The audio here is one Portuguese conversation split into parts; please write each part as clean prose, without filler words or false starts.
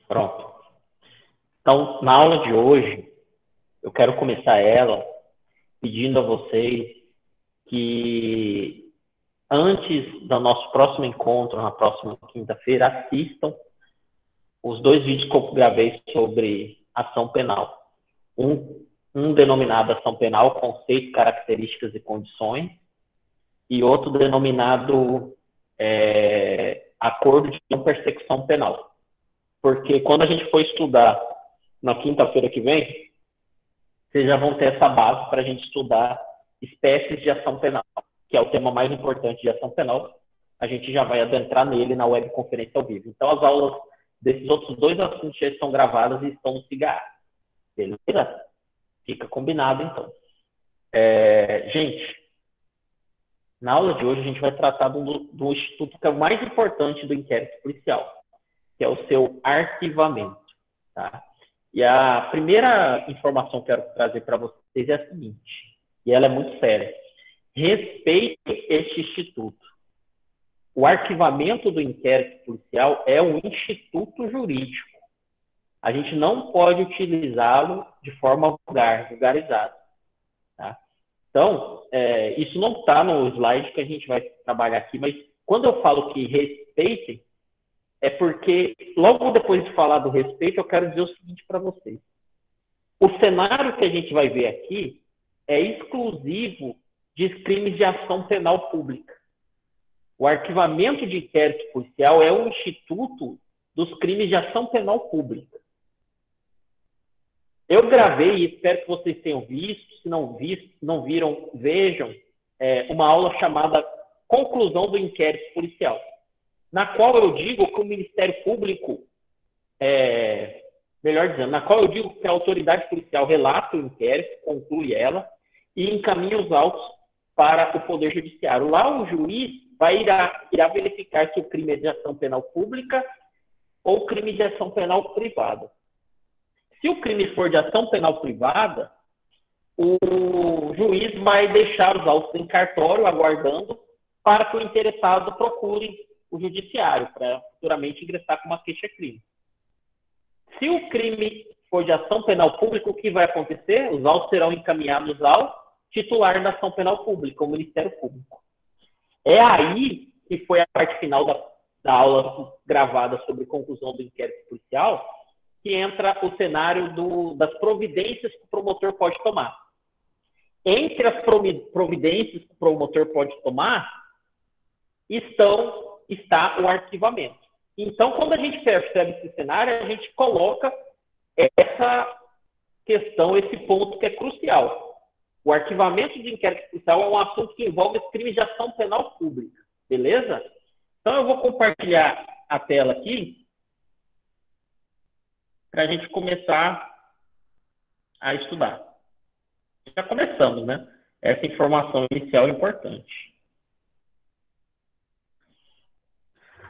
Pronto. Então, na aula de hoje, eu quero começar ela pedindo a vocês que, antes do nosso próximo encontro, na próxima quinta-feira, assistam os 2 vídeos que eu gravei sobre ação penal. Um denominado ação penal, conceito, características e condições, e outro denominado acordo de não persecução penal. Porque quando a gente for estudar na quinta-feira que vem, vocês já vão ter essa base para a gente estudar espécies de ação penal, que é o tema mais importante de ação penal. A gente já vai adentrar nele na webconferência ao vivo. Então, as aulas desses outros 2 assuntos já estão gravadas e estão no CIGAR. Beleza? Fica combinado, então. Gente, na aula de hoje a gente vai tratar do instituto que é o mais importante do inquérito policial, que é o seu arquivamento. Tá? E a primeira informação que eu quero trazer para vocês é a seguinte, e ela é muito séria. Respeite este instituto. O arquivamento do inquérito policial é um instituto jurídico. A gente não pode utilizá-lo de forma vulgarizada. Tá? Então, isso não está no slide que a gente vai trabalhar aqui, mas quando eu falo que respeitem, é porque, logo depois de falar do respeito, eu quero dizer o seguinte para vocês. O cenário que a gente vai ver aqui é exclusivo de crimes de ação penal pública. O arquivamento de inquérito policial é o instituto dos crimes de ação penal pública. Eu gravei, e espero que vocês tenham visto, se não viram, vejam, uma aula chamada Conclusão do Inquérito Policial, na qual eu digo que o Ministério Público, melhor dizendo, na qual eu digo que a autoridade policial relata o inquérito, conclui ela, e encaminha os autos para o Poder Judiciário. Lá o juiz irá verificar se o crime é de ação penal pública ou crime de ação penal privada. Se o crime for de ação penal privada, o juiz vai deixar os autos em cartório, aguardando, para que o interessado procure o judiciário, para futuramente ingressar com uma queixa-crime. Se o crime for de ação penal pública, o que vai acontecer? Os autos serão encaminhados ao titular da ação penal pública, o Ministério Público. É aí que foi a parte final da aula gravada sobre conclusão do inquérito policial, que entra o cenário das providências que o promotor pode tomar. Entre as providências que o promotor pode tomar, está o arquivamento. Então, quando a gente percebe esse cenário, a gente coloca essa questão, esse ponto que é crucial. O arquivamento de inquérito policial é um assunto que envolve os crimes de ação penal pública. Beleza? Então, eu vou compartilhar a tela aqui para a gente começar a estudar. Já começamos, né? Essa informação inicial é importante.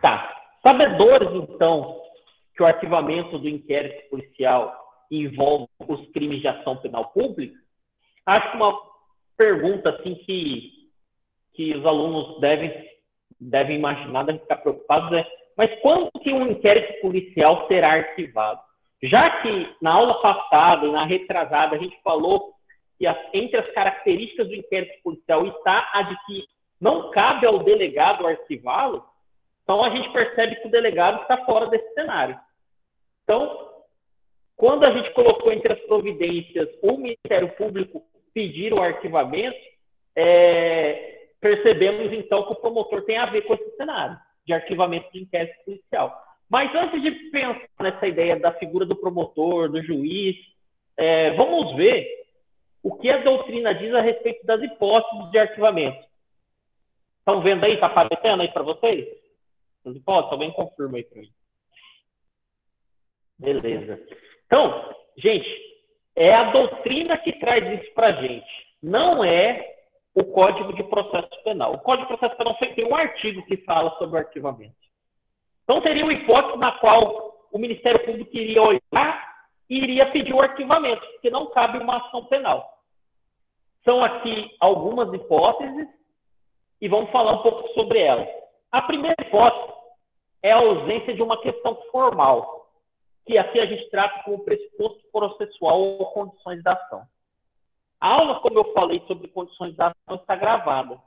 Tá. Sabedores, então, que o arquivamento do inquérito policial envolve os crimes de ação penal pública, acho que uma pergunta assim, que os alunos devem imaginar, devem ficar preocupados mas quando que um inquérito policial será arquivado? Já que na aula passada e na retrasada a gente falou que entre as características do inquérito policial está a de que não cabe ao delegado arquivá-lo, então a gente percebe que o delegado está fora desse cenário. Então, quando a gente colocou entre as providências o Ministério Público pedir o arquivamento, percebemos então que o promotor tem a ver com esse cenário de arquivamento de inquérito policial. Mas antes de pensar nessa ideia da figura do promotor, do juiz, vamos ver o que a doutrina diz a respeito das hipóteses de arquivamento. Estão vendo aí? Está aparecendo aí para vocês? As hipóteses? Alguém confirma aí para mim. Beleza. Então, gente, é a doutrina que traz isso para a gente. Não é o Código de Processo Penal. O Código de Processo Penal tem um artigo que fala sobre o arquivamento. Então, seria uma hipótese na qual o Ministério Público iria olhar e iria pedir o arquivamento, porque não cabe uma ação penal. São aqui algumas hipóteses e vamos falar um pouco sobre elas. A primeira hipótese é a ausência de uma questão formal. que aqui a gente trata como pressuposto processual ou condições da ação. A aula, como eu falei sobre condições da ação, está gravada.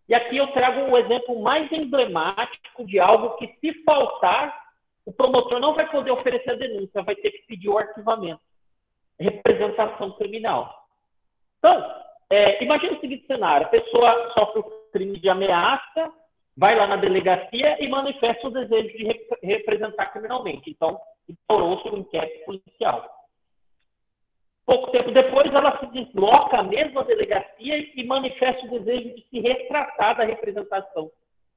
E aqui eu trago um exemplo mais emblemático de algo que, se faltar, o promotor não vai poder oferecer a denúncia, vai ter que pedir o arquivamento. Representação criminal. Então, imagina o seguinte cenário: a pessoa sofre o crime de ameaça, vai lá na delegacia e manifesta o desejo de representar criminalmente. Então, instaurou-se um inquérito policial. Pouco tempo depois, ela se desloca à mesma delegacia e manifesta o desejo de se retratar da representação.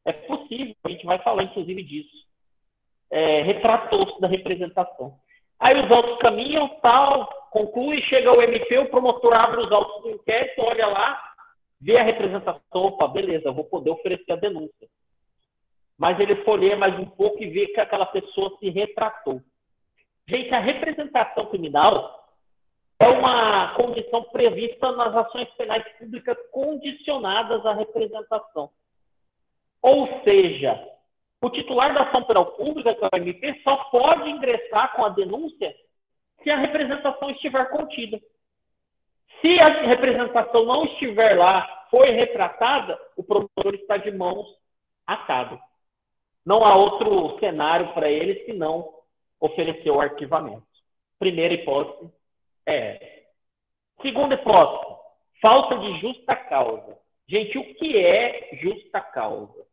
É possível, a gente vai falar inclusive disso. Retratou-se da representação. Aí os autos caminham, tal, conclui, chega o MP, o promotor abre os autos do inquérito, olha lá, vê a representação, opa, beleza, eu vou poder oferecer a denúncia. Mas ele folheia mais um pouco e vê que aquela pessoa se retratou. Gente, a representação criminal é uma condição prevista nas ações penais públicas condicionadas à representação. Ou seja, o titular da ação penal pública, que é o MP, só pode ingressar com a denúncia se a representação estiver contida. Se a representação não estiver lá, foi retratada, o promotor está de mãos atadas. Não há outro cenário para ele senão oferecer o arquivamento. Primeira hipótese é essa. Segunda hipótese, falta de justa causa. Gente, o que é justa causa?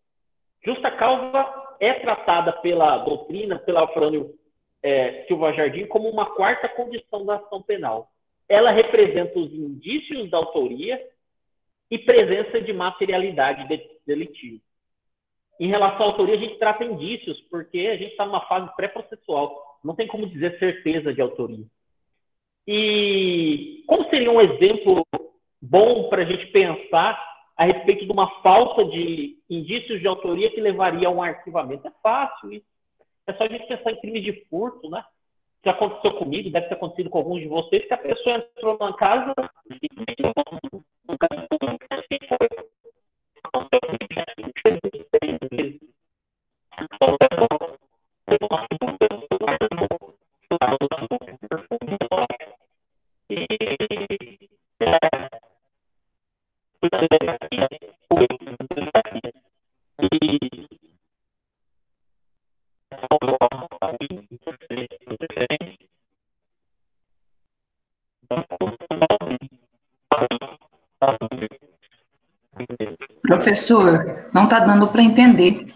Justa causa é tratada pela doutrina, pela Afrânio Silva Jardim, como uma quarta condição da ação penal. Ela representa os indícios da autoria e presença de materialidade delitiva. Em relação à autoria, a gente trata indícios, porque a gente está numa fase pré-processual. Não tem como dizer certeza de autoria. E como seria um exemplo bom para a gente pensar a respeito de uma falta de indícios de autoria que levaria a um arquivamento? É fácil isso. É só a gente pensar em crime de furto, né? Que aconteceu comigo, deve ter acontecido com alguns de vocês, que a pessoa entrou numa casa Professor, não está dando para entender.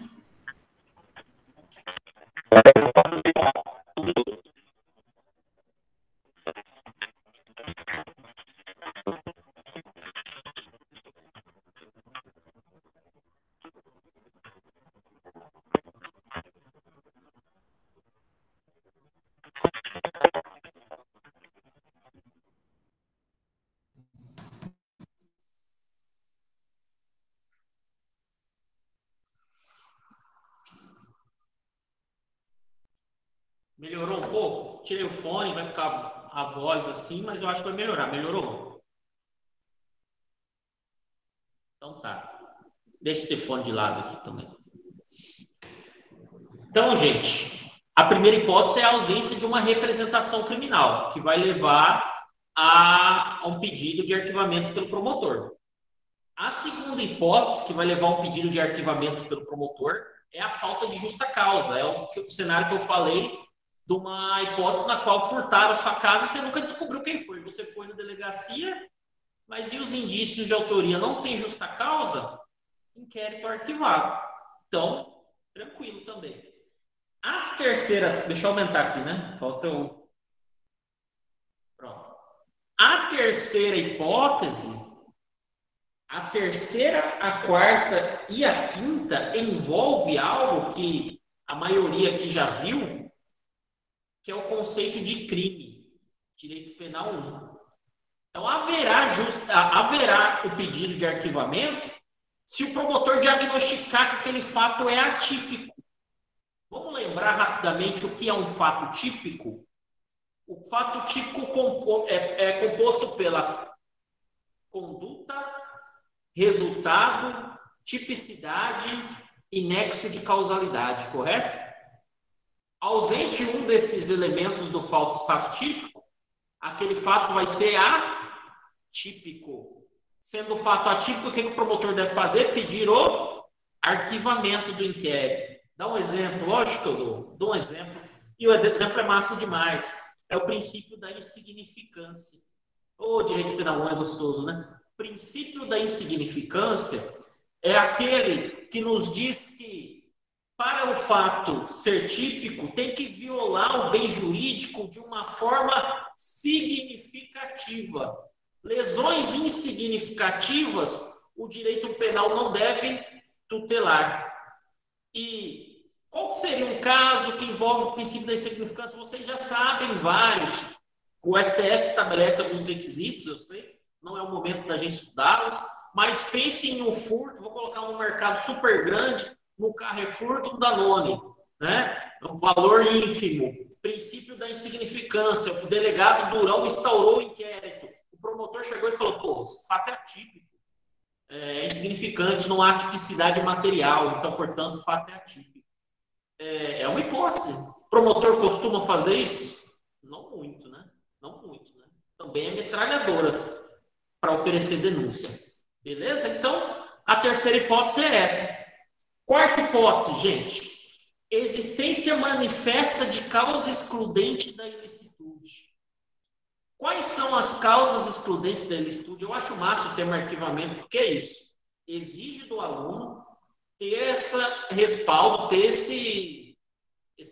Melhorou um pouco? Tirei o fone, vai ficar a voz assim, mas eu acho que vai melhorar. Melhorou? Então tá. Deixa esse fone de lado aqui também. Então, gente, a primeira hipótese é a ausência de uma representação criminal, que vai levar a um pedido de arquivamento pelo promotor. A segunda hipótese, que vai levar a um pedido de arquivamento pelo promotor, é a falta de justa causa. É o cenário que eu falei de uma hipótese na qual furtaram sua casa e você nunca descobriu quem foi. Você foi na delegacia, mas e os indícios de autoria? Não tem justa causa? Inquérito arquivado. Então, tranquilo também. As terceiras... Deixa eu aumentar aqui, né? Falta um. Pronto. A terceira hipótese, a terceira, a quarta e a quinta envolve algo que a maioria aqui já viu, que é o conceito de crime, direito penal 1. Então, haverá o pedido de arquivamento se o promotor diagnosticar que aquele fato é atípico. Vamos lembrar rapidamente o que é um fato típico? O fato típico é composto pela conduta, resultado, tipicidade e nexo de causalidade, correto? Ausente um desses elementos do fato típico, aquele fato vai ser atípico. Sendo o fato atípico, o que o promotor deve fazer? Pedir o arquivamento do inquérito. Dá um exemplo, lógico que eu dou um exemplo, e o exemplo é massa demais. É o princípio da insignificância. O direito penal é gostoso, né? O princípio da insignificância é aquele que nos diz que, para o fato ser típico, tem que violar o bem jurídico de uma forma significativa. Lesões insignificativas, o direito penal não deve tutelar. E qual seria um caso que envolve o princípio da insignificância? Vocês já sabem vários. O STF estabelece alguns requisitos, eu sei, não é o momento da gente estudá-los, mas pense em um furto, vou colocar um mercado super grande, no Carrefour do Danone, né? Um valor ínfimo, princípio da insignificância, o delegado Durão instaurou o inquérito, o promotor chegou e falou, pô, esse fato é atípico, é insignificante, não há tipicidade material, então, portanto, o fato é atípico. É uma hipótese. O promotor costuma fazer isso? Não muito, né? Não muito, né? Também é metralhadora para oferecer denúncia. Beleza? Então, a terceira hipótese é essa. Quarta hipótese, gente. Existência manifesta de causa excludente da ilicitude. Quais são as causas excludentes da ilicitude? Eu acho massa o termo arquivamento, porque é isso. Exige do aluno ter esse respaldo, ter esse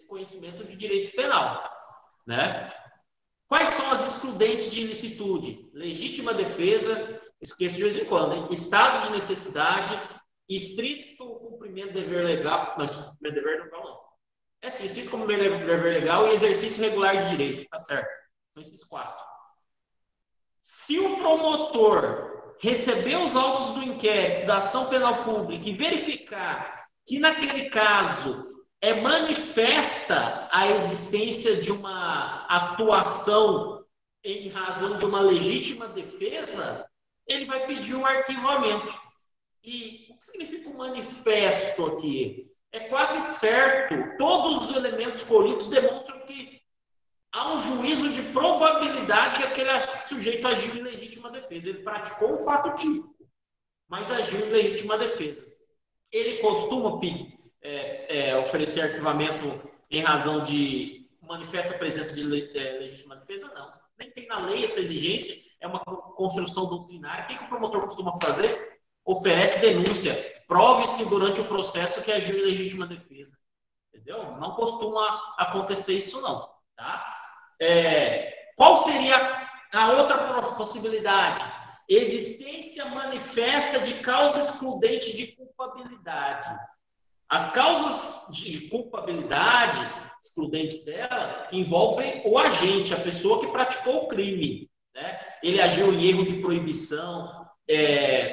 conhecimento de direito penal, né? Quais são as excludentes de ilicitude? Legítima defesa, esqueço de vez em quando, hein? Estado de necessidade, estrito cumprimento do dever legal, não, estrito cumprimento do dever legal não. É sim, estrito cumprimento do dever legal e exercício regular de direito, tá certo? São esses 4. Se o promotor receber os autos do inquérito, da ação penal pública e verificar que naquele caso é manifesta a existência de uma atuação em razão de uma legítima defesa, ele vai pedir um arquivamento. E o que significa o manifesto aqui? É quase certo, todos os elementos colhidos demonstram que há um juízo de probabilidade que aquele sujeito agiu em legítima defesa. Ele praticou um fato típico, mas agiu em legítima defesa. Ele costuma pedir, oferecer arquivamento em razão de manifesta presença de legítima defesa? Não. Nem tem na lei essa exigência, é uma construção doutrinária. O que o promotor costuma fazer? Oferece denúncia. Prove-se durante o processo que agiu em legítima defesa. Entendeu? Não costuma acontecer isso, não. Tá? Qual seria a outra possibilidade? Existência manifesta de causa excludente de culpabilidade. As causas de culpabilidade excludentes dela envolvem o agente, a pessoa que praticou o crime, né? Ele agiu em erro de proibição,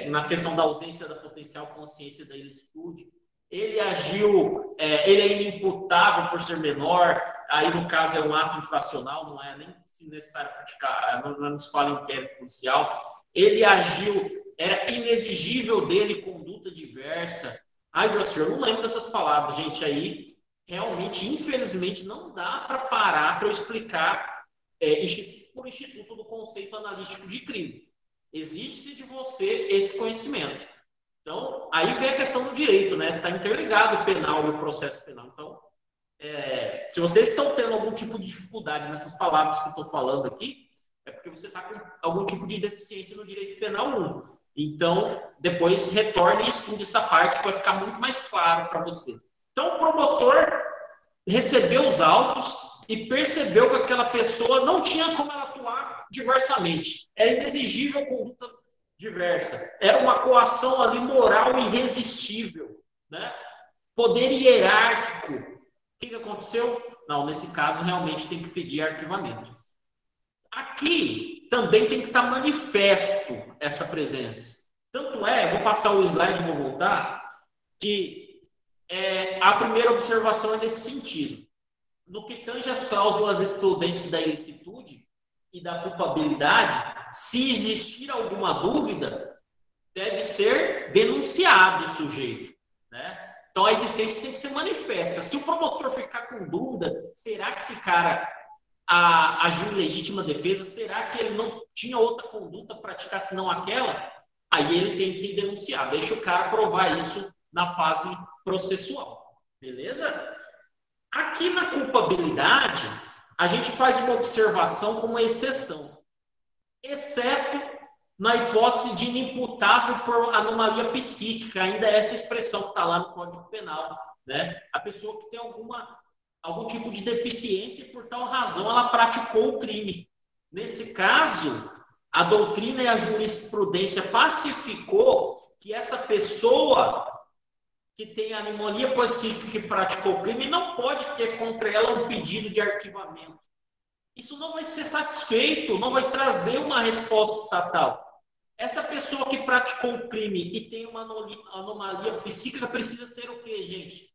na questão da ausência da potencial consciência da ilicitude. Ele agiu, ele é inimputável por ser menor, aí no caso é um ato infracional, não é nem se necessário praticar, não nos fala em inquérito policial. Ele agiu, era inexigível dele conduta diversa. Ai, Joacir, eu não lembro dessas palavras, gente, aí realmente, infelizmente, não dá para parar para eu explicar instituto por instituto do conceito analítico de crime. Exige-se de você esse conhecimento. Então, aí vem a questão do direito, né? Está interligado o penal e o processo penal. Então, se vocês estão tendo algum tipo de dificuldade nessas palavras que eu estou falando aqui, é porque você está com algum tipo de deficiência no direito penal 1. Então, depois retorne e estude essa parte que vai ficar muito mais claro para você. Então, o promotor recebeu os autos e percebeu que aquela pessoa não tinha como ela atuar diversamente. Era inexigível conduta diversa. Era uma coação ali moral irresistível, né? Poder hierárquico. O que aconteceu? Não, nesse caso, realmente tem que pedir arquivamento. Aqui também tem que estar manifesto essa presença. Tanto vou passar o slide e vou voltar, que a primeira observação é nesse sentido. No que tange às cláusulas excludentes da ilicitude e da culpabilidade, se existir alguma dúvida, deve ser denunciado o sujeito, né? Então, a existência tem que ser manifesta. Se o promotor ficar com dúvida será que esse cara agiu em legítima defesa? Será que ele não tinha outra conduta a praticar senão aquela? Aí ele tem que denunciar. Deixa o cara provar isso na fase processual. Beleza? Aqui na culpabilidade, a gente faz uma observação como exceção. Exceto na hipótese de inimputável por anomalia psíquica. Ainda é essa expressão que está lá no Código Penal. Né? A pessoa que tem algum tipo de deficiência e, por tal razão, ela praticou o crime. Nesse caso, a doutrina e a jurisprudência pacificou que essa pessoa que tem anomalia psíquica que praticou o crime não pode ter contra ela um pedido de arquivamento. Isso não vai ser satisfeito, não vai trazer uma resposta estatal. Essa pessoa que praticou o crime e tem uma anomalia psíquica precisa ser o quê, gente?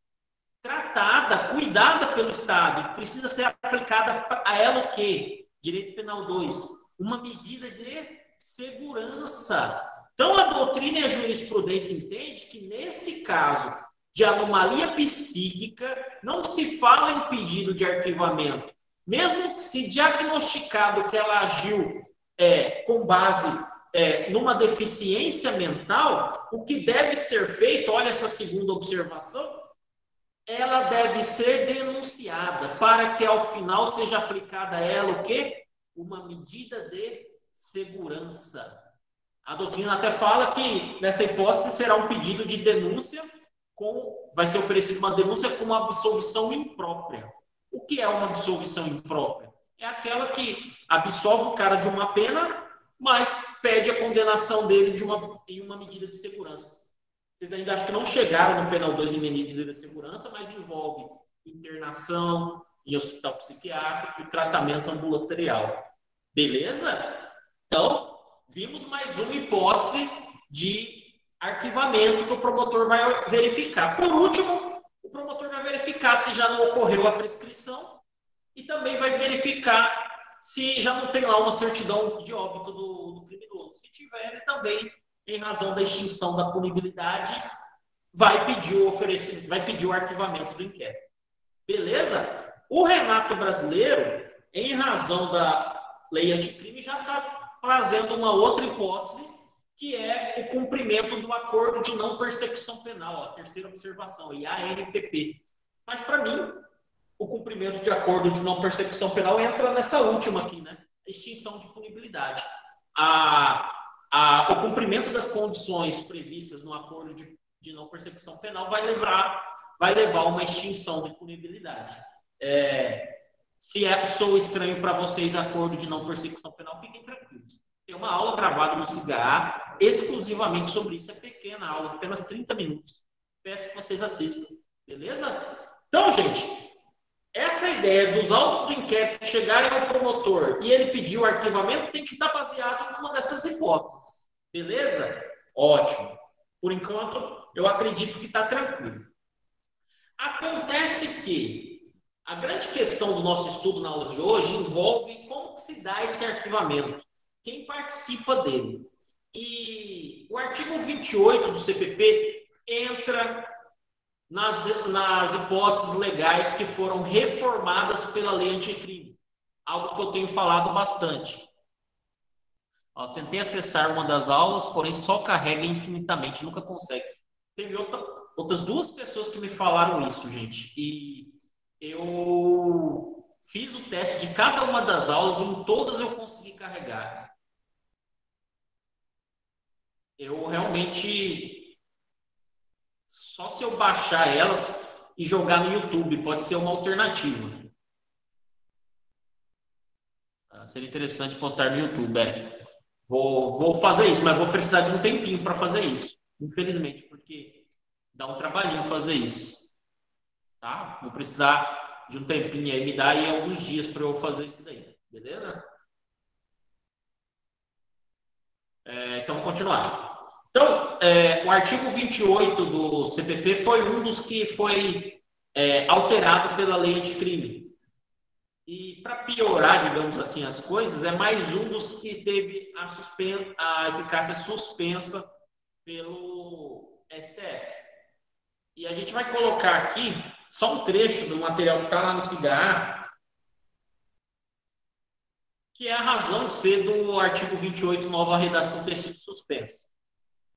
Tratada, cuidada pelo Estado. Precisa ser aplicada a ela o quê? Direito Penal 2. Uma medida de segurança. Então, a doutrina e a jurisprudência entende que, nesse caso de anomalia psíquica, não se fala em pedido de arquivamento. Mesmo que se diagnosticado que ela agiu com base numa deficiência mental, o que deve ser feito, olha essa segunda observação, ela deve ser denunciada para que, ao final, seja aplicada a ela o quê? Uma medida de segurança. A doutrina até fala que, nessa hipótese, será um pedido de denúncia, vai ser oferecida uma denúncia com uma absolvição imprópria. O que é uma absolvição imprópria? É aquela que absolve o cara de uma pena, mas pede a condenação dele em uma medida de segurança. Vocês ainda acham que não chegaram no Penal 2 em medida de segurança, mas envolve internação em hospital psiquiátrico e tratamento ambulatorial. Beleza? Então, vimos mais uma hipótese de arquivamento que o promotor vai verificar. Por último, o promotor vai verificar se já não ocorreu a prescrição e também vai verificar se já não tem lá uma certidão de óbito do criminoso. Se tiver, ele também, em razão da extinção da punibilidade, vai pedir o arquivamento do inquérito. Beleza? O Renato brasileiro, em razão da lei anticrime, já está trazendo uma outra hipótese, que é o cumprimento do acordo de não persecução penal, a terceira observação, e a ANPP. Mas, para mim, o cumprimento de acordo de não persecução penal entra nessa última aqui, né? Extinção de punibilidade. O cumprimento das condições previstas no acordo de não persecução penal vai levar a uma extinção de punibilidade. Sou estranho para vocês acordo de não persecução penal, fiquem tranquilos. Tem uma aula gravada no CIGA exclusivamente sobre isso. É pequena aula, apenas 30 minutos. Peço que vocês assistam. Beleza? Então, gente, essa ideia dos autos do inquérito chegarem ao promotor e ele pedir o arquivamento tem que estar baseado em uma dessas hipóteses. Beleza? Ótimo. Por enquanto, eu acredito que está tranquilo. Acontece que a grande questão do nosso estudo na aula de hoje envolve como se dá esse arquivamento. Quem participa dele. E o artigo 28 do CPP entra nas hipóteses legais que foram reformadas pela lei anticrime. Algo que eu tenho falado bastante. Tentei acessar uma das aulas, porém só carrega infinitamente, nunca consegue. Teve outras duas pessoas que me falaram isso, gente. E eu fiz o teste de cada uma das aulas e em todas eu consegui carregar. Eu realmente, só se eu baixar elas e jogar no YouTube, pode ser uma alternativa. Seria interessante postar no YouTube. Vou fazer isso, mas vou precisar de um tempinho para fazer isso, infelizmente, porque dá um trabalhinho fazer isso. Tá? Vou precisar de um tempinho aí, me dá aí alguns dias para eu fazer isso daí, beleza? Então, vamos continuar. Então, o artigo 28 do CPP foi um dos que foi alterado pela lei anticrime. E, para piorar, digamos assim, as coisas, é mais um dos que teve a eficácia suspensa pelo STF. E a gente vai colocar aqui só um trecho do material que está lá no CIGA, que é a razão de ser do artigo 28, nova redação, ter sido suspensa.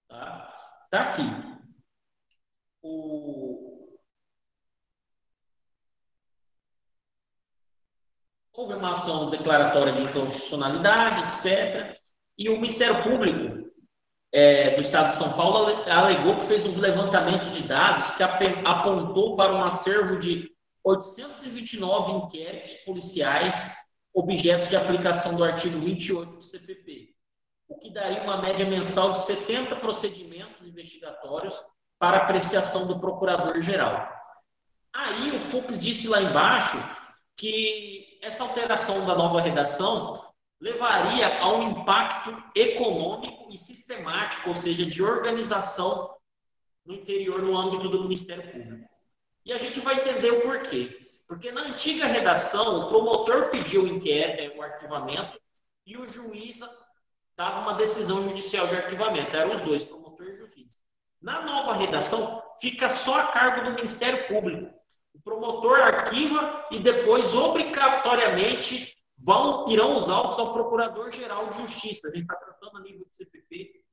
Tá? Tá aqui. Houve uma ação declaratória de inconstitucionalidade, etc. E o Ministério Público do Estado de São Paulo alegou que fez um levantamento de dados que apontou para um acervo de 829 inquéritos policiais objetos de aplicação do artigo 28 do CPP, o que daria uma média mensal de 70 procedimentos investigatórios para apreciação do procurador-geral. Aí o Fux disse lá embaixo que essa alteração da nova redação levaria a um impacto econômico e sistemático, ou seja, de organização no interior, no âmbito do Ministério Público. E a gente vai entender o porquê. Porque na antiga redação, o promotor pediu o arquivamento e o juiz dava uma decisão judicial de arquivamento. Eram os dois, promotor e juiz. Na nova redação, fica só a cargo do Ministério Público. O promotor arquiva e depois, obrigatoriamente, irão os autos ao Procurador-Geral de Justiça. A gente está tratando a nível do CPP,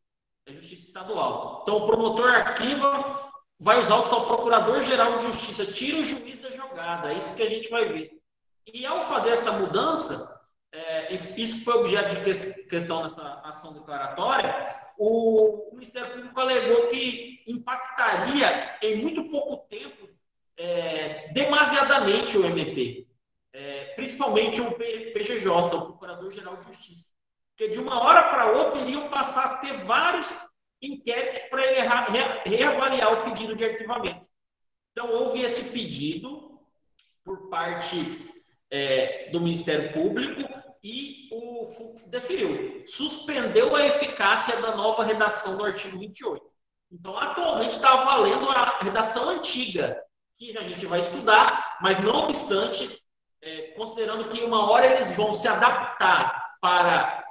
da Justiça Estadual. Então, o promotor arquiva, vai os autos ao Procurador-Geral de Justiça, tira o juiz da jogada. É isso que a gente vai ver. E ao fazer essa mudança, isso foi objeto de questão nessa ação declaratória, o Ministério Público alegou que impactaria em muito pouco tempo demasiadamente o MP, principalmente o PGJ, o Procurador-Geral de Justiça, porque de uma hora para outra iriam passar a ter vários inquéritos para ele reavaliar o pedido de arquivamento. Então, houve esse pedido por parte do Ministério Público e o Fux deferiu, suspendeu a eficácia da nova redação do artigo 28. Então, atualmente está valendo a redação antiga, que a gente vai estudar, mas não obstante, considerando que uma hora eles vão se adaptar para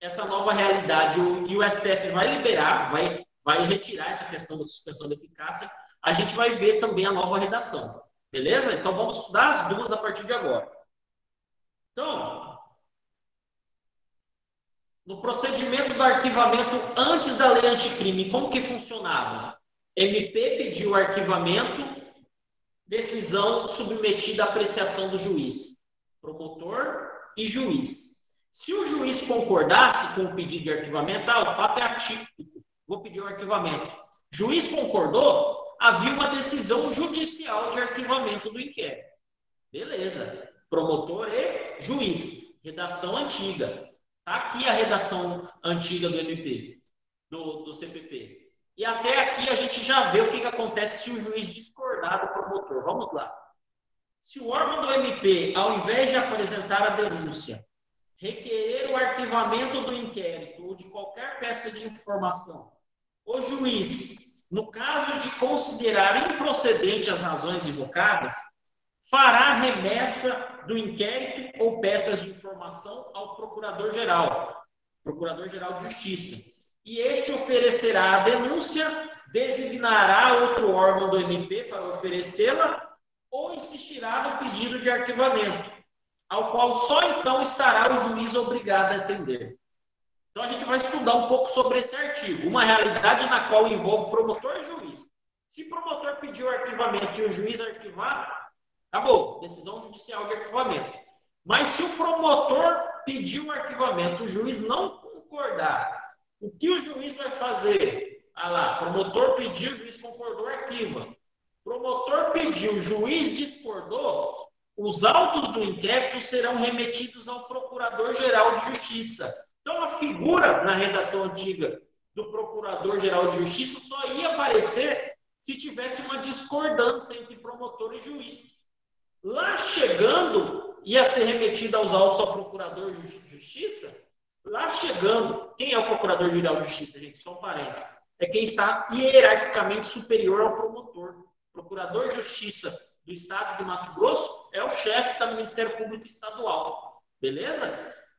essa nova realidade e o STF vai liberar, vai retirar essa questão da suspensão da eficácia, a gente vai ver também a nova redação. Beleza? Então, vamos estudar as duas a partir de agora. Então, no procedimento do arquivamento antes da lei anticrime, como que funcionava? MP pediu o arquivamento, decisão submetida à apreciação do juiz, promotor e juiz. Se o juiz concordasse com o pedido de arquivamento, o fato é atípico, vou pedir o arquivamento. Juiz concordou, havia uma decisão judicial de arquivamento do inquérito. Beleza. Promotor e juiz. Redação antiga. Está aqui a redação antiga do MP, do CPP. E até aqui a gente já vê o que acontece se o juiz discordar do promotor. Vamos lá. Se o órgão do MP, ao invés de apresentar a denúncia, requerer o arquivamento do inquérito ou de qualquer peça de informação, o juiz, no caso de considerar improcedente as razões invocadas, fará remessa do inquérito ou peças de informação ao Procurador-Geral de Justiça. E este oferecerá a denúncia, designará outro órgão do MP para oferecê-la ou insistirá no pedido de arquivamento, ao qual só então estará o juiz obrigado a atender. Então, a gente vai estudar um pouco sobre esse artigo, uma realidade na qual envolve promotor e juiz. Se o promotor pedir o arquivamento e o juiz arquivar, acabou, decisão judicial de arquivamento. Mas se o promotor pedir o arquivamento, o juiz não concordar, o que o juiz vai fazer? Promotor pediu, o juiz concordou, arquiva. Promotor pediu, o juiz discordou, os autos do inquérito serão remetidos ao Procurador-Geral de Justiça. Então, a figura na redação antiga do Procurador-Geral de Justiça só ia aparecer se tivesse uma discordância entre promotor e juiz. Lá chegando, ia ser remetido aos autos ao Procurador de Justiça. Lá chegando, quem é o Procurador-Geral de Justiça, gente? Só um parênteses. É quem está hierarquicamente superior ao promotor. Procurador de Justiça do Estado de Mato Grosso é o chefe do Ministério Público Estadual. Beleza?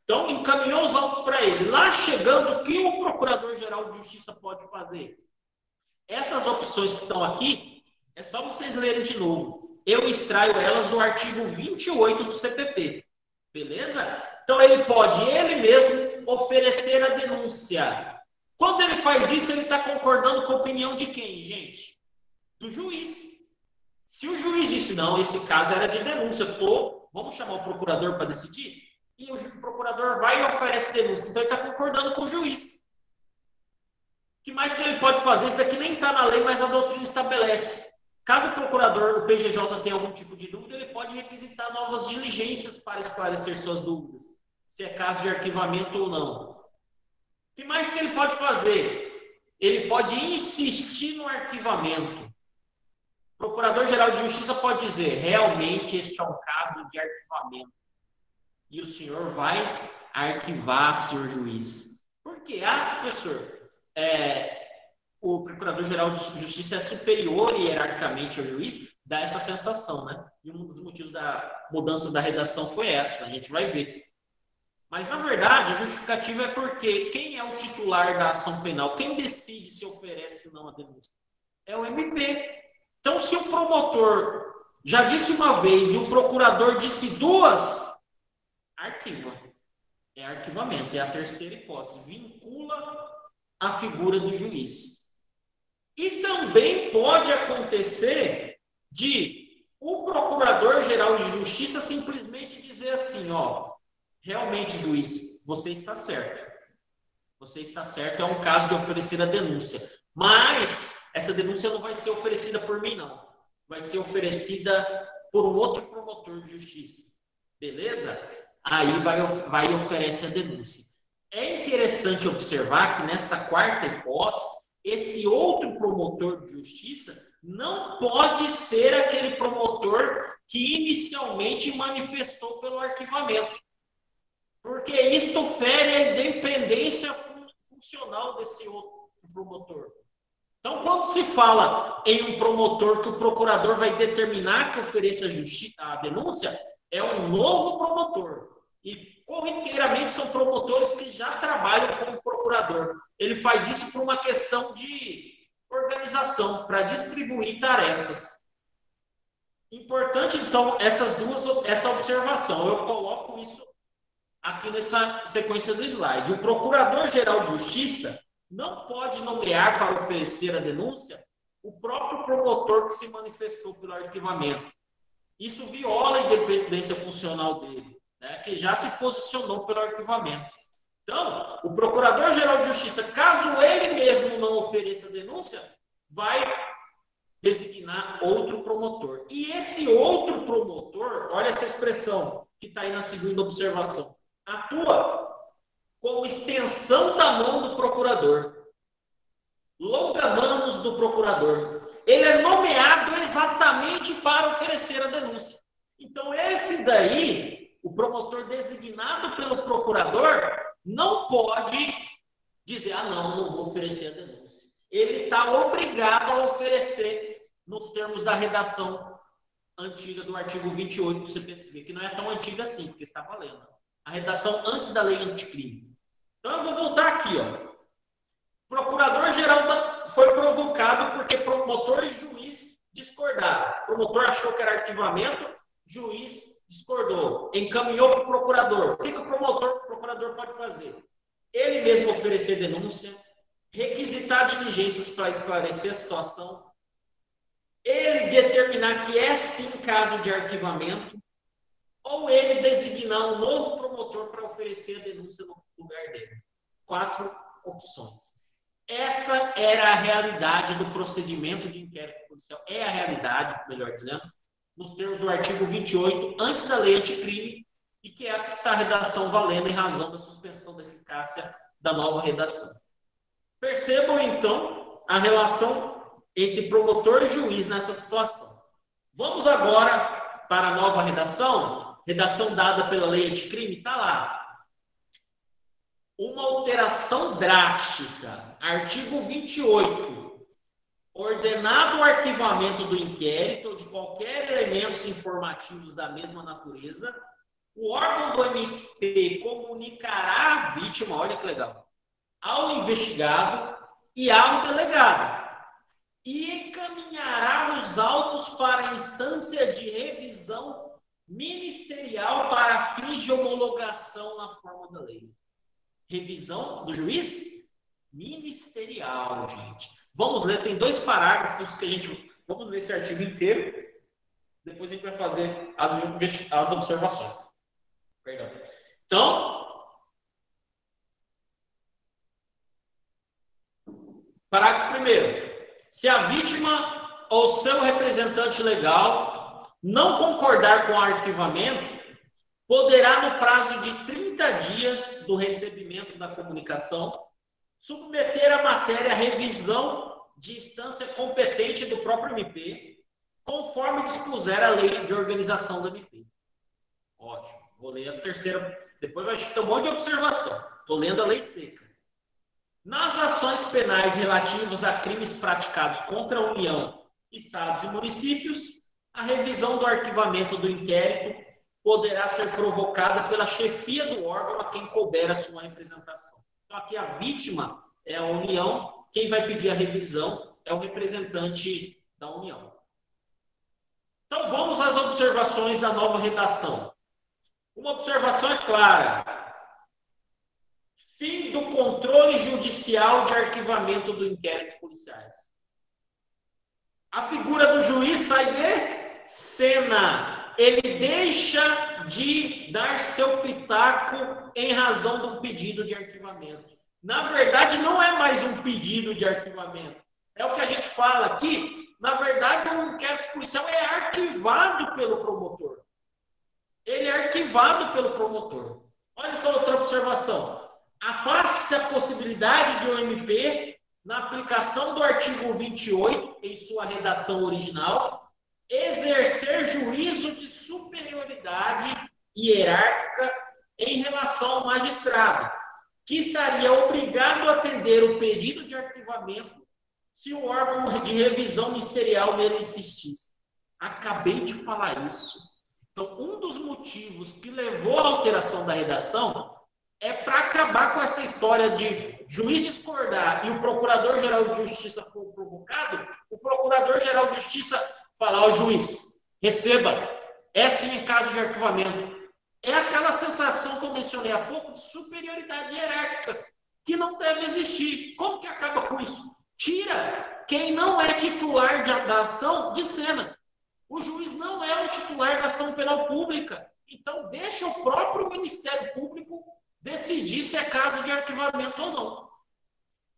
Então, encaminhou os autos para ele. Lá chegando, o que o Procurador-Geral de Justiça pode fazer? Essas opções que estão aqui, É só vocês lerem de novo. Eu extraio elas do artigo 28 do CPP. Beleza? Então, ele pode, ele mesmo, oferecer a denúncia. Quando ele faz isso, ele está concordando com a opinião de quem, gente? Do juiz. Se o juiz disse, não, esse caso era de denúncia, vamos chamar o procurador para decidir? E o procurador vai e oferece denúncia. Então, ele está concordando com o juiz. O que mais que ele pode fazer? Isso daqui nem está na lei, mas a doutrina estabelece. Caso o procurador, o PGJ, tenha algum tipo de dúvida, ele pode requisitar novas diligências para esclarecer suas dúvidas, se é caso de arquivamento ou não. O que mais que ele pode fazer? Ele pode insistir no arquivamento. O Procurador-Geral de Justiça pode dizer, realmente este é um caso de arquivamento. E o senhor vai arquivar, senhor juiz. Por quê? Professor, o Procurador-Geral de Justiça é superior hierarquicamente ao juiz, dá essa sensação, né? E um dos motivos da mudança da redação foi essa, a gente vai ver. Mas, na verdade, a justificativa é porque quem é o titular da ação penal? Quem decide se oferece ou não a denúncia? É o MP. Então, se o promotor já disse uma vez e o procurador disse duas, arquiva. É arquivamento, é a terceira hipótese. Vincula a figura do juiz. E também pode acontecer de o Procurador-Geral de Justiça simplesmente dizer assim, realmente, juiz, você está certo. Você está certo, é um caso de oferecer a denúncia. Mas essa denúncia não vai ser oferecida por mim, não. Vai ser oferecida por um outro promotor de justiça. Beleza? Aí vai e oferece a denúncia. É interessante observar que nessa quarta hipótese, esse outro promotor de justiça não pode ser aquele promotor que inicialmente manifestou pelo arquivamento. Porque isto fere a independência funcional desse outro promotor. Então, quando se fala em um promotor que o procurador vai determinar que ofereça a denúncia, é um novo promotor. E, corriqueiramente, são promotores que já trabalham como procurador. Ele faz isso por uma questão de organização, para distribuir tarefas. Importante, então, essa observação. Eu coloco isso aqui nessa sequência do slide. O Procurador-Geral de Justiça não pode nomear para oferecer a denúncia o próprio promotor que se manifestou pelo arquivamento. Isso viola a independência funcional dele, né, que já se posicionou pelo arquivamento. Então, o Procurador-Geral de Justiça, caso ele mesmo não ofereça a denúncia, vai designar outro promotor. E esse outro promotor, olha essa expressão que está aí na segunda observação, atua como extensão da mão do procurador. Longa-manos do procurador. Ele é nomeado exatamente para oferecer a denúncia. Então, esse daí, o promotor designado pelo procurador, não pode dizer, não vou oferecer a denúncia. Ele está obrigado a oferecer nos termos da redação antiga do artigo 28 do CPC, que não é tão antiga assim, porque está valendo. A redação antes da lei anticrime. Então, eu vou voltar aqui, Procurador-Geral foi provocado porque promotor e juiz discordaram. O promotor achou que era arquivamento, juiz discordou, encaminhou para o procurador. O que o procurador pode fazer? Ele mesmo oferecer denúncia, requisitar diligências para esclarecer a situação, ele determinar que é sim caso de arquivamento, ou ele designar um novo promotor para oferecer a denúncia no lugar dele. 4 opções. Essa era a realidade do procedimento de inquérito policial. É a realidade, melhor dizendo, nos termos do artigo 28, antes da lei anticrime, e que está a redação valendo em razão da suspensão da eficácia da nova redação. Percebam, então, a relação entre promotor e juiz nessa situação. Vamos agora para a nova redação dada pela lei anticrime, está lá. Uma alteração drástica. Artigo 28. Ordenado o arquivamento do inquérito ou de qualquer elementos informativos da mesma natureza, o órgão do MP comunicará à vítima, olha que legal, ao investigado e ao delegado. e encaminhará os autos para a instância de revisão ministerial para fins de homologação na forma da lei. Revisão do juiz ministerial, gente. Vamos ler, tem 2 parágrafos que a gente... Vamos ler esse artigo inteiro. Depois a gente vai fazer as observações. Perdão. Então, parágrafo 1º. Se a vítima ou seu representante legal não concordar com o arquivamento, poderá, no prazo de 30 dias do recebimento da comunicação, submeter a matéria à revisão de instância competente do próprio MP, conforme dispuser a lei de organização do MP. Ótimo. Vou ler a terceira. Depois vai ter um monte de observação. Estou lendo a lei seca. Nas ações penais relativas a crimes praticados contra a União, Estados e municípios, a revisão do arquivamento do inquérito poderá ser provocada pela chefia do órgão a quem couber a sua representação. Então, aqui a vítima é a União, quem vai pedir a revisão é o representante da União. Então, vamos às observações da nova redação. Uma observação é clara. Fim do controle judicial de arquivamento do inquérito policiais. A figura do juiz sai de cena. Ele deixa de dar seu pitaco em razão de um pedido de arquivamento. Na verdade, não é mais um pedido de arquivamento. É o que a gente fala aqui. Na verdade, o inquérito policial é arquivado pelo promotor. Ele é arquivado pelo promotor. Olha só outra observação. Afaste-se a possibilidade de um MP, na aplicação do artigo 28, em sua redação original, exercer juízo de superioridade hierárquica em relação ao magistrado, que estaria obrigado a atender o pedido de arquivamento se o órgão de revisão ministerial nele insistisse. Acabei de falar isso. Então, um dos motivos que levou à alteração da redação é para acabar com essa história de juiz discordar e o Procurador-Geral de Justiça for provocado, o Procurador-Geral de Justiça falar ao juiz, receba, é sim em caso de arquivamento. É aquela sensação que eu mencionei há pouco de superioridade hierárquica, que não deve existir. Como que acaba com isso? Tira quem não é titular da ação de cena. O juiz não é o titular da ação penal pública. Então, deixa o próprio Ministério Público decidir se é caso de arquivamento ou não.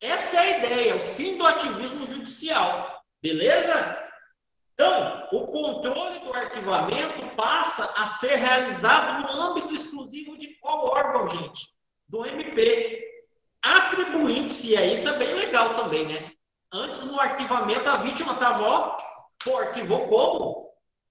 Essa é a ideia, o fim do ativismo judicial. Beleza? Então, o controle do arquivamento passa a ser realizado no âmbito exclusivo de qual órgão, gente? Do MP. Atribuindo-se, e isso é bem legal também, né? Antes, no arquivamento, a vítima estava, pô, arquivou como?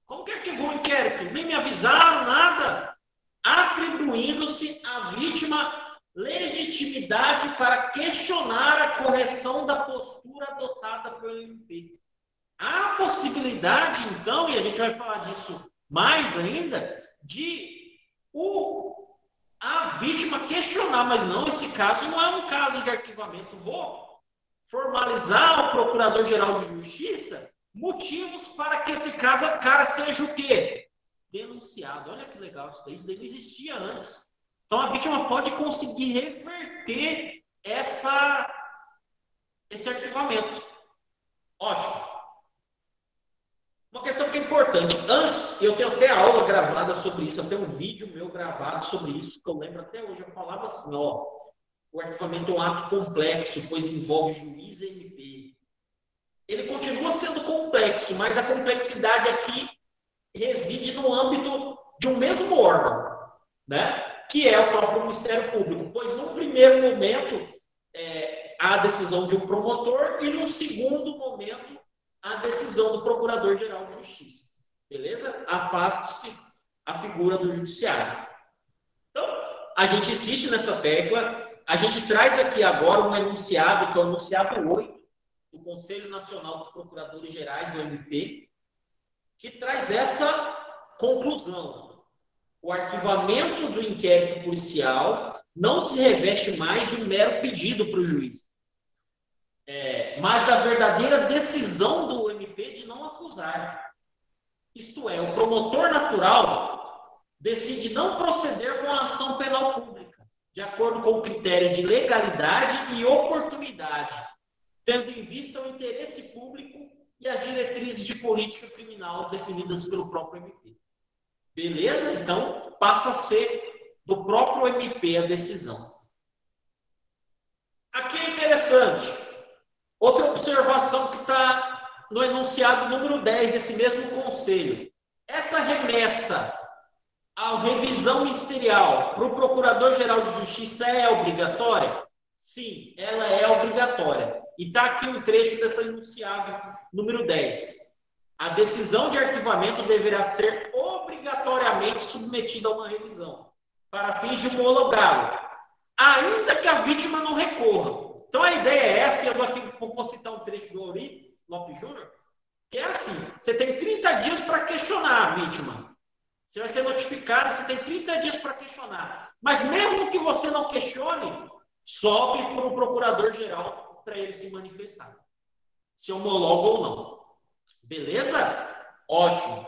Como que arquivou o inquérito? Nem me avisaram, nada. Atribuindo-se à vítima legitimidade para questionar a correção da postura adotada pelo MP. Há a possibilidade, então, e a gente vai falar disso mais ainda, de a vítima questionar, mas não, esse caso não é um caso de arquivamento. Vou formalizar ao Procurador-Geral de Justiça motivos para que esse cara seja o quê? Denunciado. Olha que legal isso daí não existia antes. Então, a vítima pode conseguir reverter esse arquivamento. Ótimo. Uma questão que é importante. Antes, eu tenho até aula gravada sobre isso, eu tenho um vídeo meu gravado sobre isso, que eu lembro até hoje. Eu falava assim, o arquivamento é um ato complexo, pois envolve juiz e MP. Ele continua sendo complexo, mas a complexidade aqui reside no âmbito de um mesmo órgão, né? Que é o próprio Ministério Público, pois num primeiro momento há a decisão de um promotor e num segundo momento a decisão do Procurador-Geral de Justiça. Beleza? Afaste-se a figura do judiciário. Então, a gente insiste nessa tecla, a gente traz aqui agora um enunciado, que é o enunciado 8 do Conselho Nacional dos Procuradores Gerais, do MP, que traz essa conclusão. O arquivamento do inquérito policial não se reveste mais de um mero pedido para o juiz. mas da verdadeira decisão do MP de não acusar. Isto é, o promotor natural decide não proceder com a ação penal pública, de acordo com critérios de legalidade e oportunidade, tendo em vista o interesse público e as diretrizes de política criminal definidas pelo próprio MP. Beleza? Então, passa a ser do próprio MP a decisão. Aqui é interessante. Outra observação que está no enunciado número 10 desse mesmo conselho. Essa remessa à revisão ministerial para o Procurador-Geral de Justiça é obrigatória? Sim, ela é obrigatória. E está aqui um trecho desse enunciado número 10. A decisão de arquivamento deverá ser obrigatoriamente submetida a uma revisão, para fins de homologá-lo, ainda que a vítima não recorra. Então a ideia é essa, eu vou citar um trecho do Auri Lopes Júnior, que é assim: você tem 30 dias para questionar a vítima. Você vai ser notificado, você tem 30 dias para questionar. Mas mesmo que você não questione, sobe para o procurador-geral para ele se manifestar. Se homologa ou não. Beleza? Ótimo.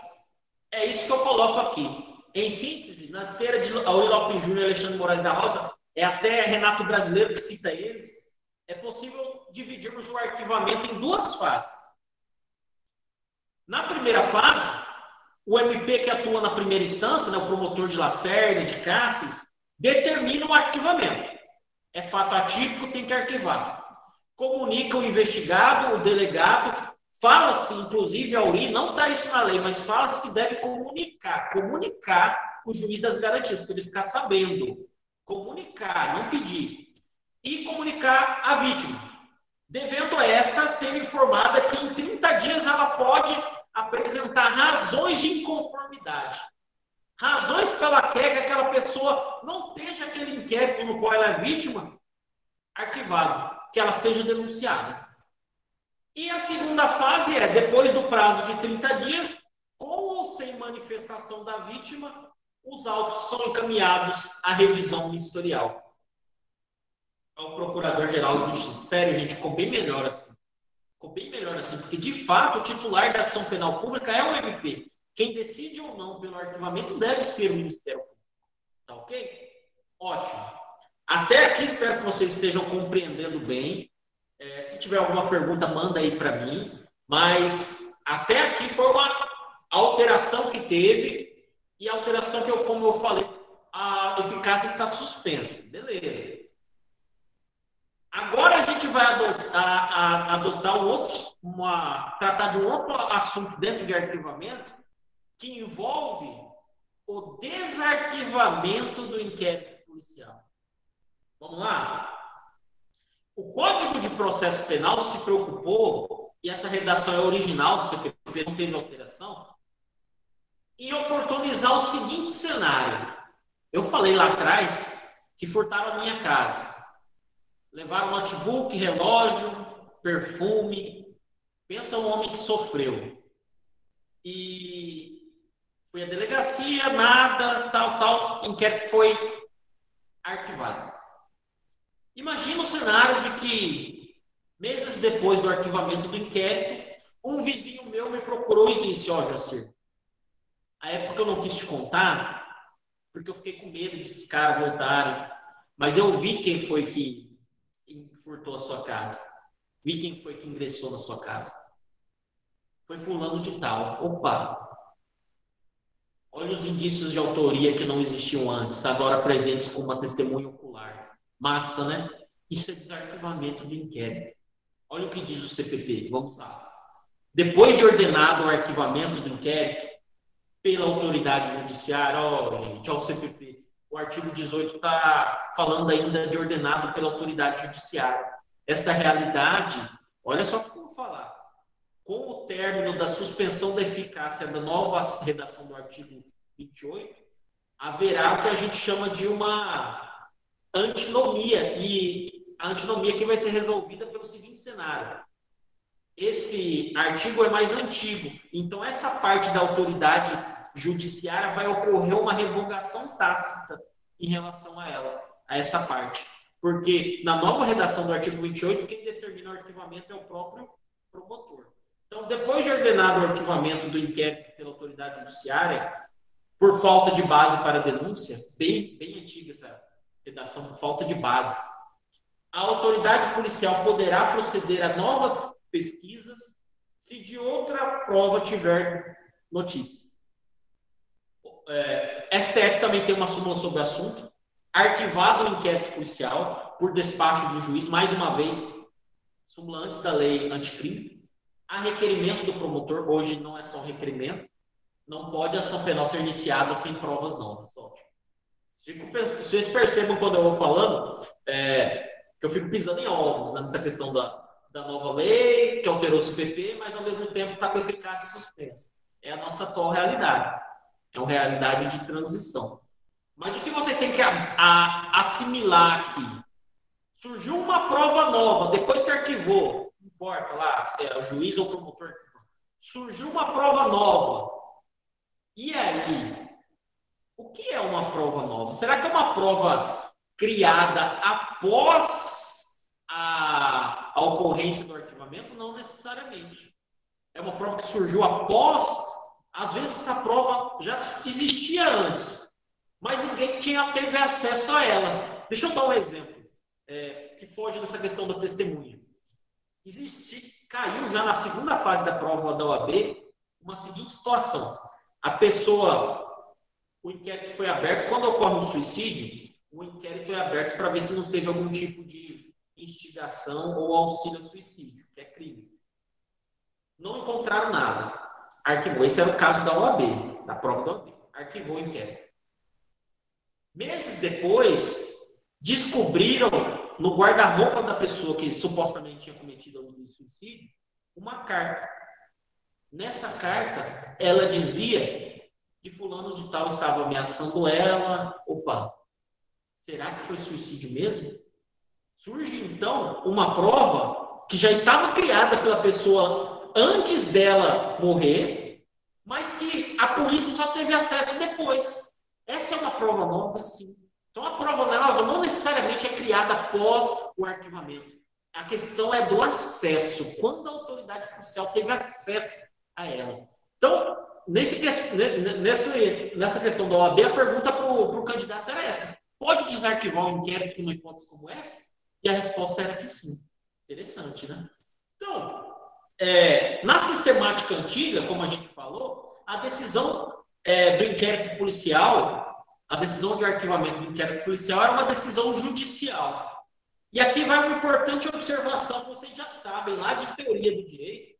É isso que eu coloco aqui. Em síntese, na esteira de Auri Lopes Júnior e Alexandre Moraes da Rosa, é até Renato Brasileiro que cita eles, é possível dividirmos o arquivamento em duas fases. Na primeira fase, o MP que atua na primeira instância, né, o promotor de Lacerda, de Cassis, determina o arquivamento. É fato atípico, tem que arquivar. Comunica o investigado, o delegado, fala-se, inclusive, Auri, não está isso na lei, mas fala-se que deve comunicar o juiz das garantias, para ele ficar sabendo. Comunicar, não pedir. E comunicar a vítima, devendo esta ser informada que em 30 dias ela pode apresentar razões de inconformidade. Razões pela qual aquela pessoa não esteja aquele inquérito no qual ela é vítima arquivado, que ela seja denunciada. E a segunda fase é, depois do prazo de 30 dias, com ou sem manifestação da vítima, os autos são encaminhados à revisão ministerial ao Procurador-Geral de Justiça. Sério, gente, ficou bem melhor assim. Ficou bem melhor assim, porque, de fato, o titular da ação penal pública é o MP. Quem decide ou não pelo arquivamento deve ser o Ministério Público. Tá ok? Ótimo. Até aqui, espero que vocês estejam compreendendo bem. Se tiver alguma pergunta, manda aí para mim. Mas, até aqui foi uma alteração que teve, e a alteração que, como eu falei, a eficácia está suspensa. Beleza. Agora a gente vai tratar de um outro assunto dentro de arquivamento que envolve o desarquivamento do inquérito policial. Vamos lá? O Código de Processo Penal se preocupou, e essa redação é original do CPP, não teve alteração, em oportunizar o seguinte cenário. Eu falei lá atrás que furtaram a minha casa. Levaram notebook, relógio, perfume. Pensa um homem que sofreu. E foi à delegacia, nada, tal. Inquérito foi arquivado. Imagina o cenário de que, meses depois do arquivamento do inquérito, um vizinho meu me procurou e disse: ó, Jacir, a época eu não quis te contar, porque eu fiquei com medo desses caras voltarem, mas eu vi quem foi que furtou a sua casa. Vi quem foi que ingressou na sua casa. Foi fulano de tal. Opa! Olha os indícios de autoria que não existiam antes, agora presentes com uma testemunha ocular. Massa, né? Isso é desarquivamento do inquérito. Olha o que diz o CPP. Vamos lá. Depois de ordenado o arquivamento do inquérito pela autoridade judiciária, gente, o CPP, o artigo 18 está falando ainda de ordenado pela autoridade judiciária. Esta realidade, olha só o que eu vou falar. Com o término da suspensão da eficácia da nova redação do artigo 28, haverá o que a gente chama de uma antinomia, e a antinomia que vai ser resolvida pelo seguinte cenário. Esse artigo é mais antigo, então essa parte da autoridade judiciária vai ocorrer uma revogação tácita em relação a ela, a essa parte. Porque na nova redação do artigo 28, quem determina determina o arquivamento é o próprio promotor. Então, depois de ordenado o arquivamento do inquérito pela autoridade judiciária, por falta de base para a denúncia, bem antiga essa redação, por falta de base, a autoridade policial poderá proceder a novas pesquisas se de outra prova tiver notícia. STF também tem uma súmula sobre o assunto. Arquivado o inquérito policial por despacho do juiz, mais uma vez, súmula antes da lei anticrime, a requerimento do promotor, hoje não é só um requerimento, não pode a ação penal ser iniciada sem provas novas. Ótimo. Vocês percebam quando eu vou falando que eu fico pisando em ovos, né, nessa questão da nova lei, que alterou o CPP, mas ao mesmo tempo está com eficácia suspensa. É a nossa atual realidade. É uma realidade de transição. Mas o que vocês têm que assimilar aqui? Surgiu uma prova nova, depois que arquivou, não importa lá se é o juiz ou o promotor, surgiu uma prova nova. E aí? O que é uma prova nova? Será que é uma prova criada após a ocorrência do arquivamento? Não necessariamente. É uma prova que surgiu após. Às vezes essa prova já existia antes, mas ninguém teve acesso a ela. Deixa eu dar um exemplo que foge dessa questão da testemunha. Caiu já na segunda fase da prova da OAB uma seguinte situação. A pessoa, o inquérito foi aberto, quando ocorre um suicídio, o inquérito é aberto para ver se não teve algum tipo de instigação ou auxílio ao suicídio, que é crime. Não encontraram nada. Arquivou. Esse era o caso da OAB, da prova da OAB. Arquivou o inquérito. Meses depois, descobriram no guarda-roupa da pessoa que supostamente tinha cometido o suicídio uma carta. Nessa carta, ela dizia que fulano de tal estava ameaçando ela. Opa, será que foi suicídio mesmo? Surge, então, uma prova que já estava criada pela pessoa antes dela morrer, mas que a polícia só teve acesso depois. Essa é uma prova nova, sim. Então, a prova nova não necessariamente é criada após o arquivamento. A questão é do acesso. Quando a autoridade policial teve acesso a ela. Então, nessa questão da OAB, a pergunta para o candidato era essa. Pode desarquivar um inquérito numa hipótese como essa? E a resposta era que sim. Interessante, né? Então, na sistemática antiga, como a gente falou, a decisão do inquérito policial, a decisão de arquivamento do inquérito policial era uma decisão judicial. E aqui vai uma importante observação que vocês já sabem, lá de teoria do direito,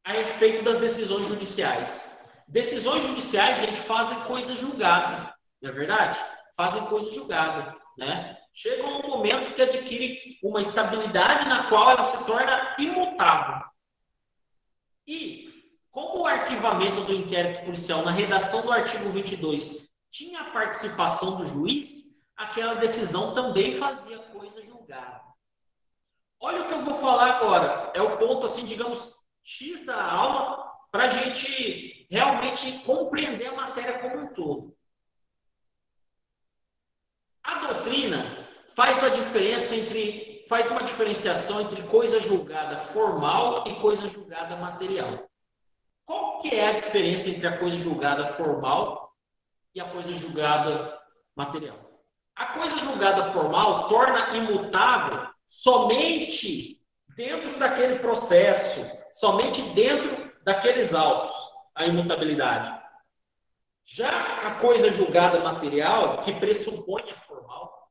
a respeito das decisões judiciais. Decisões judiciais, gente, fazem coisa julgada, não é verdade? Fazem coisa julgada, né? Chega um momento que adquire uma estabilidade na qual ela se torna imutável. E, como o arquivamento do inquérito policial na redação do artigo 22 tinha a participação do juiz, aquela decisão também fazia coisa julgada. Olha o que eu vou falar agora. É o ponto, assim, digamos, X da aula, para a gente realmente compreender a matéria como um todo. A doutrina faz uma diferenciação entre coisa julgada formal e coisa julgada material. Qual que é a diferença entre a coisa julgada formal e a coisa julgada material? A coisa julgada formal torna imutável somente dentro daquele processo, somente dentro daqueles autos, a imutabilidade. Já a coisa julgada material, que pressupõe a formal,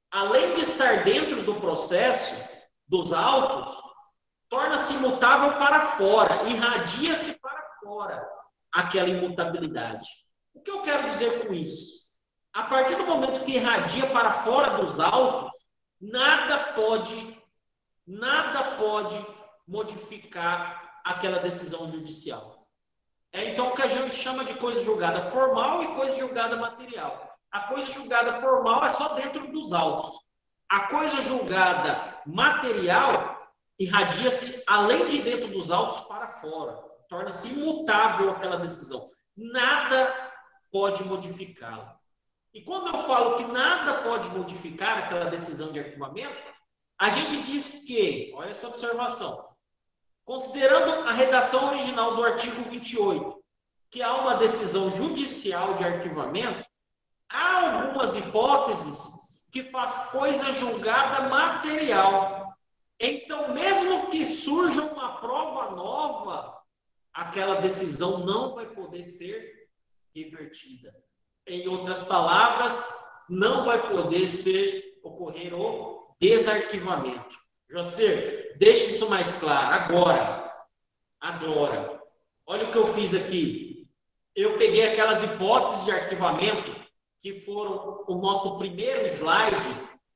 além de estar dentro do processo, dos autos, torna-se imutável para fora, irradia-se para fora aquela imutabilidade. O que eu quero dizer com isso? A partir do momento que irradia para fora dos autos, nada pode modificar aquela decisão judicial. É então o que a gente chama de coisa julgada formal e coisa julgada material. A coisa julgada formal é só dentro dos autos. A coisa julgada material irradia-se além de dentro dos autos para fora. Torna-se imutável aquela decisão. Nada pode modificá-la. E quando eu falo que nada pode modificar aquela decisão de arquivamento, A gente diz que, olha essa observação, considerando a redação original do artigo 28, que há uma decisão judicial de arquivamento, há algumas hipóteses que faz coisa julgada material. Então, mesmo que surja uma prova nova, aquela decisão não vai poder ser revertida. Em outras palavras, não vai poder ocorrer o desarquivamento. José, deixe isso mais claro. Agora, olha o que eu fiz aqui. Eu peguei aquelas hipóteses de arquivamento que foram o nosso primeiro slide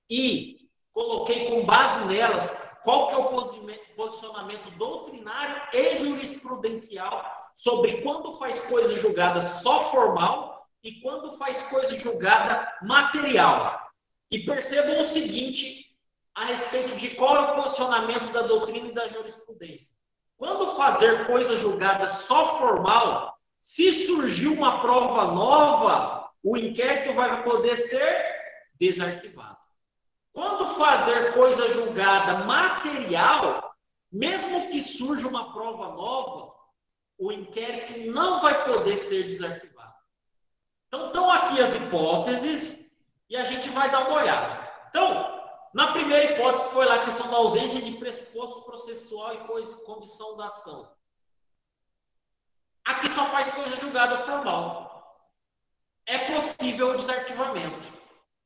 e coloquei com base nelas qual que é o posicionamento doutrinário e jurisprudencial sobre quando faz coisa julgada só formal e quando faz coisa julgada material. E percebam o seguinte a respeito de qual é o posicionamento da doutrina e da jurisprudência. Quando fazer coisa julgada só formal, se surgir uma prova nova, o inquérito vai poder ser desarquivado. Quando fazer coisa julgada material, mesmo que surja uma prova nova, o inquérito não vai poder ser desarquivado. Então, estão aqui as hipóteses e a gente vai dar uma olhada. Então, na primeira hipótese, que foi lá a questão da ausência de pressuposto processual e condição da ação. Aqui só faz coisa julgada formal. É possível o desarquivamento.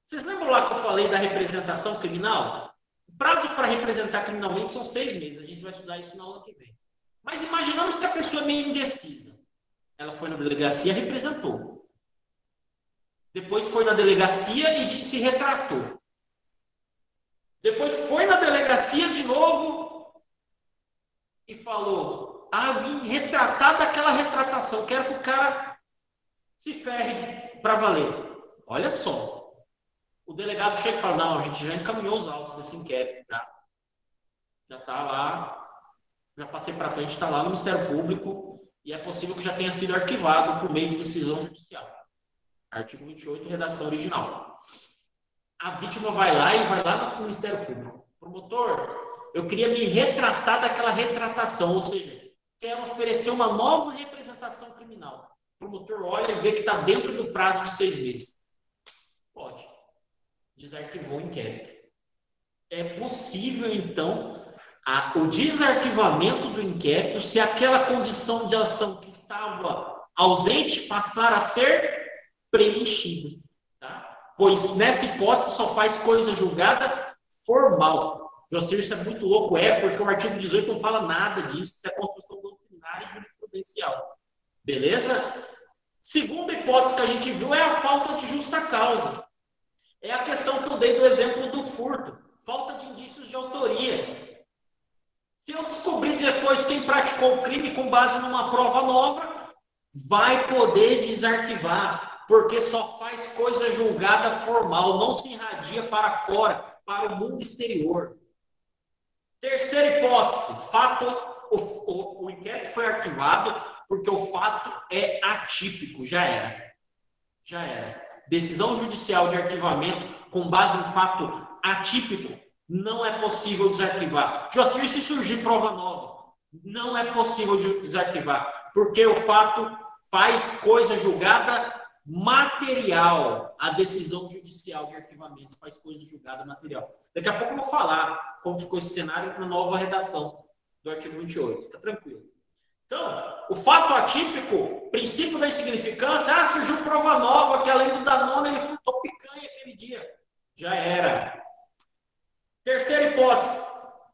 Vocês lembram lá que eu falei da representação criminal? O prazo para representar criminalmente são 6 meses. A gente vai estudar isso na aula que vem. Mas imaginamos que a pessoa é meio indecisa. Ela foi na delegacia e representou. Depois foi na delegacia e se retratou. Depois foi na delegacia de novo e falou: eu vim retratar daquela retratação. Quero que o cara se ferre para valer. Olha só. O delegado chega e fala: não, a gente já encaminhou os autos desse inquérito. Já está lá. Já passei para frente, está lá no Ministério Público e é possível que já tenha sido arquivado por meio de decisão judicial. Artigo 28, redação original. A vítima vai lá no Ministério Público. Promotor, eu queria me retratar daquela retratação, ou seja, quero oferecer uma nova representação criminal. O promotor olha e vê que está dentro do prazo de 6 meses. Pode. Desarquivou o inquérito. É possível, então, o desarquivamento do inquérito se aquela condição de ação que estava ausente passar a ser preenchida. Tá? Pois nessa hipótese só faz coisa julgada formal. José, isso é muito louco, porque o artigo 18 não fala nada disso, isso é construção doutrinária e jurisprudencial. Beleza? Segunda hipótese que a gente viu é a falta de justa causa. É a questão que eu dei do exemplo do furto. Falta de indícios de autoria. Se eu descobrir depois quem praticou o crime com base numa prova nova, vai poder desarquivar, porque só faz coisa julgada formal, não se irradia para fora, para o mundo exterior. Terceira hipótese, o inquérito foi arquivado porque o fato é atípico, já era. Decisão judicial de arquivamento com base em fato atípico, não é possível desarquivar. Joacir, se surgir prova nova, não é possível desarquivar, porque o fato faz coisa julgada material. A decisão judicial de arquivamento faz coisa julgada material. Daqui a pouco eu vou falar como ficou esse cenário na nova redação do artigo 28. Está tranquilo. Então, o fato atípico, princípio da insignificância, surgiu prova nova, que além do Danone, ele furtou picanha aquele dia. Já era. Terceira hipótese,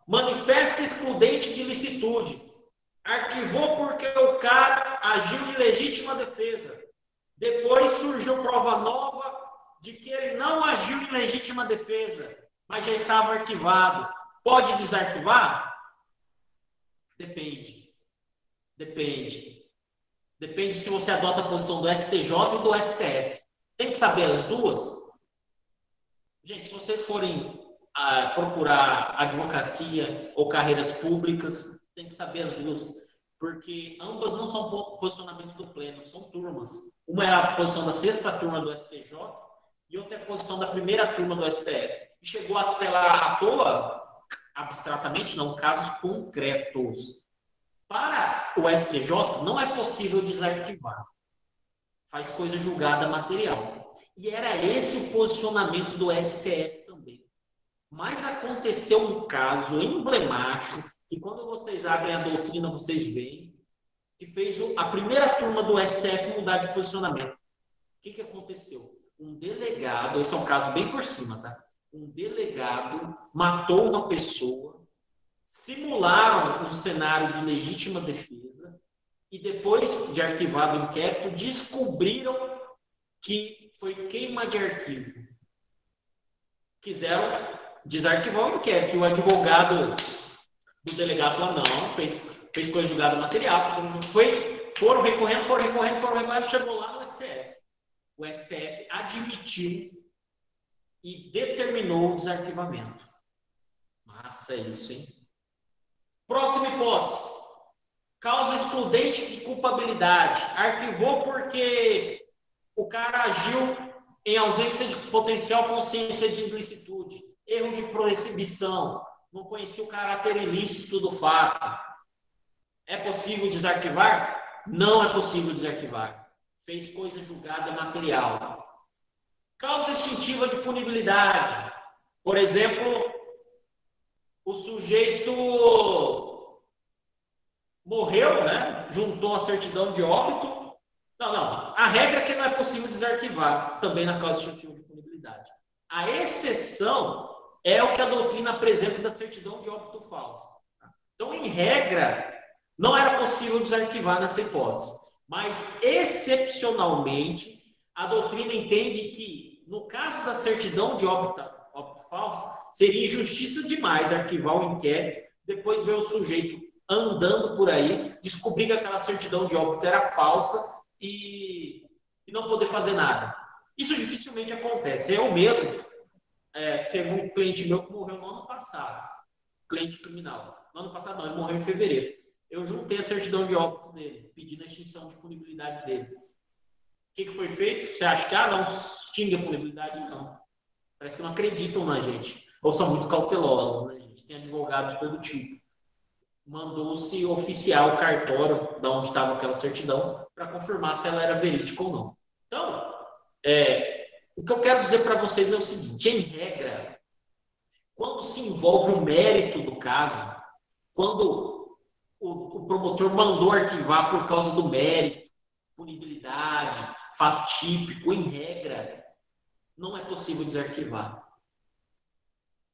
manifesta excludente de licitude. Arquivou porque o cara agiu em legítima defesa. Depois surgiu prova nova de que ele não agiu em legítima defesa, mas já estava arquivado. Pode desarquivar? Depende. Depende se você adota a posição do STJ e do STF. Tem que saber as duas? Gente, se vocês forem procurar advocacia ou carreiras públicas, tem que saber as duas, porque ambas não são posicionamento do pleno, são turmas. Uma é a posição da 6ª turma do STJ e outra é a posição da 1ª turma do STF. E chegou até lá à toa? abstratamente não, casos concretos. Para o STJ, não é possível desarquivar. Faz coisa julgada material. E era esse o posicionamento do STF também. Mas aconteceu um caso emblemático, que quando vocês abrem a doutrina, vocês veem, que fez a primeira turma do STF mudar de posicionamento. O que aconteceu? Um delegado, esse é um caso bem por cima, tá? Um delegado matou uma pessoa, simularam um cenário de legítima defesa e depois de arquivado o inquérito, descobriram que foi queima de arquivo. Quiseram desarquivar o inquérito e o advogado do delegado falou, não, fez coisa julgada material, foram recorrendo, chegou lá no STF. O STF admitiu e determinou o desarquivamento. Massa isso, hein? Próxima hipótese. Causa excludente de culpabilidade. Arquivou porque o cara agiu em ausência de potencial consciência de ilicitude. Erro de proibição. Não conhecia o caráter ilícito do fato. É possível desarquivar? Não é possível desarquivar. Fez coisa julgada material. Causa extintiva de punibilidade. Por exemplo, o sujeito morreu, né? Juntou a certidão de óbito. Não. A regra é que não é possível desarquivar, também na causa extintiva de punibilidade. A exceção é o que a doutrina apresenta da certidão de óbito falsa. Então, em regra, não era possível desarquivar nessa hipótese. Mas, excepcionalmente, a doutrina entende que, no caso da certidão de óbito falso, seria injustiça demais arquivar o inquérito, depois ver o sujeito andando por aí, descobrir que aquela certidão de óbito era falsa e não poder fazer nada. Isso dificilmente acontece. Eu mesmo, teve um cliente meu que morreu no ano passado, cliente criminal. No ano passado não, ele morreu em fevereiro. Eu juntei a certidão de óbito dele, pedindo a extinção de punibilidade dele. O que foi feito? Você acha que, não, extingue a punibilidade? Não. Parece que não acreditam na gente. Ou são muito cautelosos, né, gente? Tem advogados de todo tipo. Mandou-se oficiar o cartório de onde estava aquela certidão para confirmar se ela era verídica ou não. Então, o que eu quero dizer para vocês é o seguinte, em regra, quando se envolve o mérito do caso, quando o promotor mandou arquivar por causa do mérito, punibilidade, fato típico, em regra, não é possível desarquivar.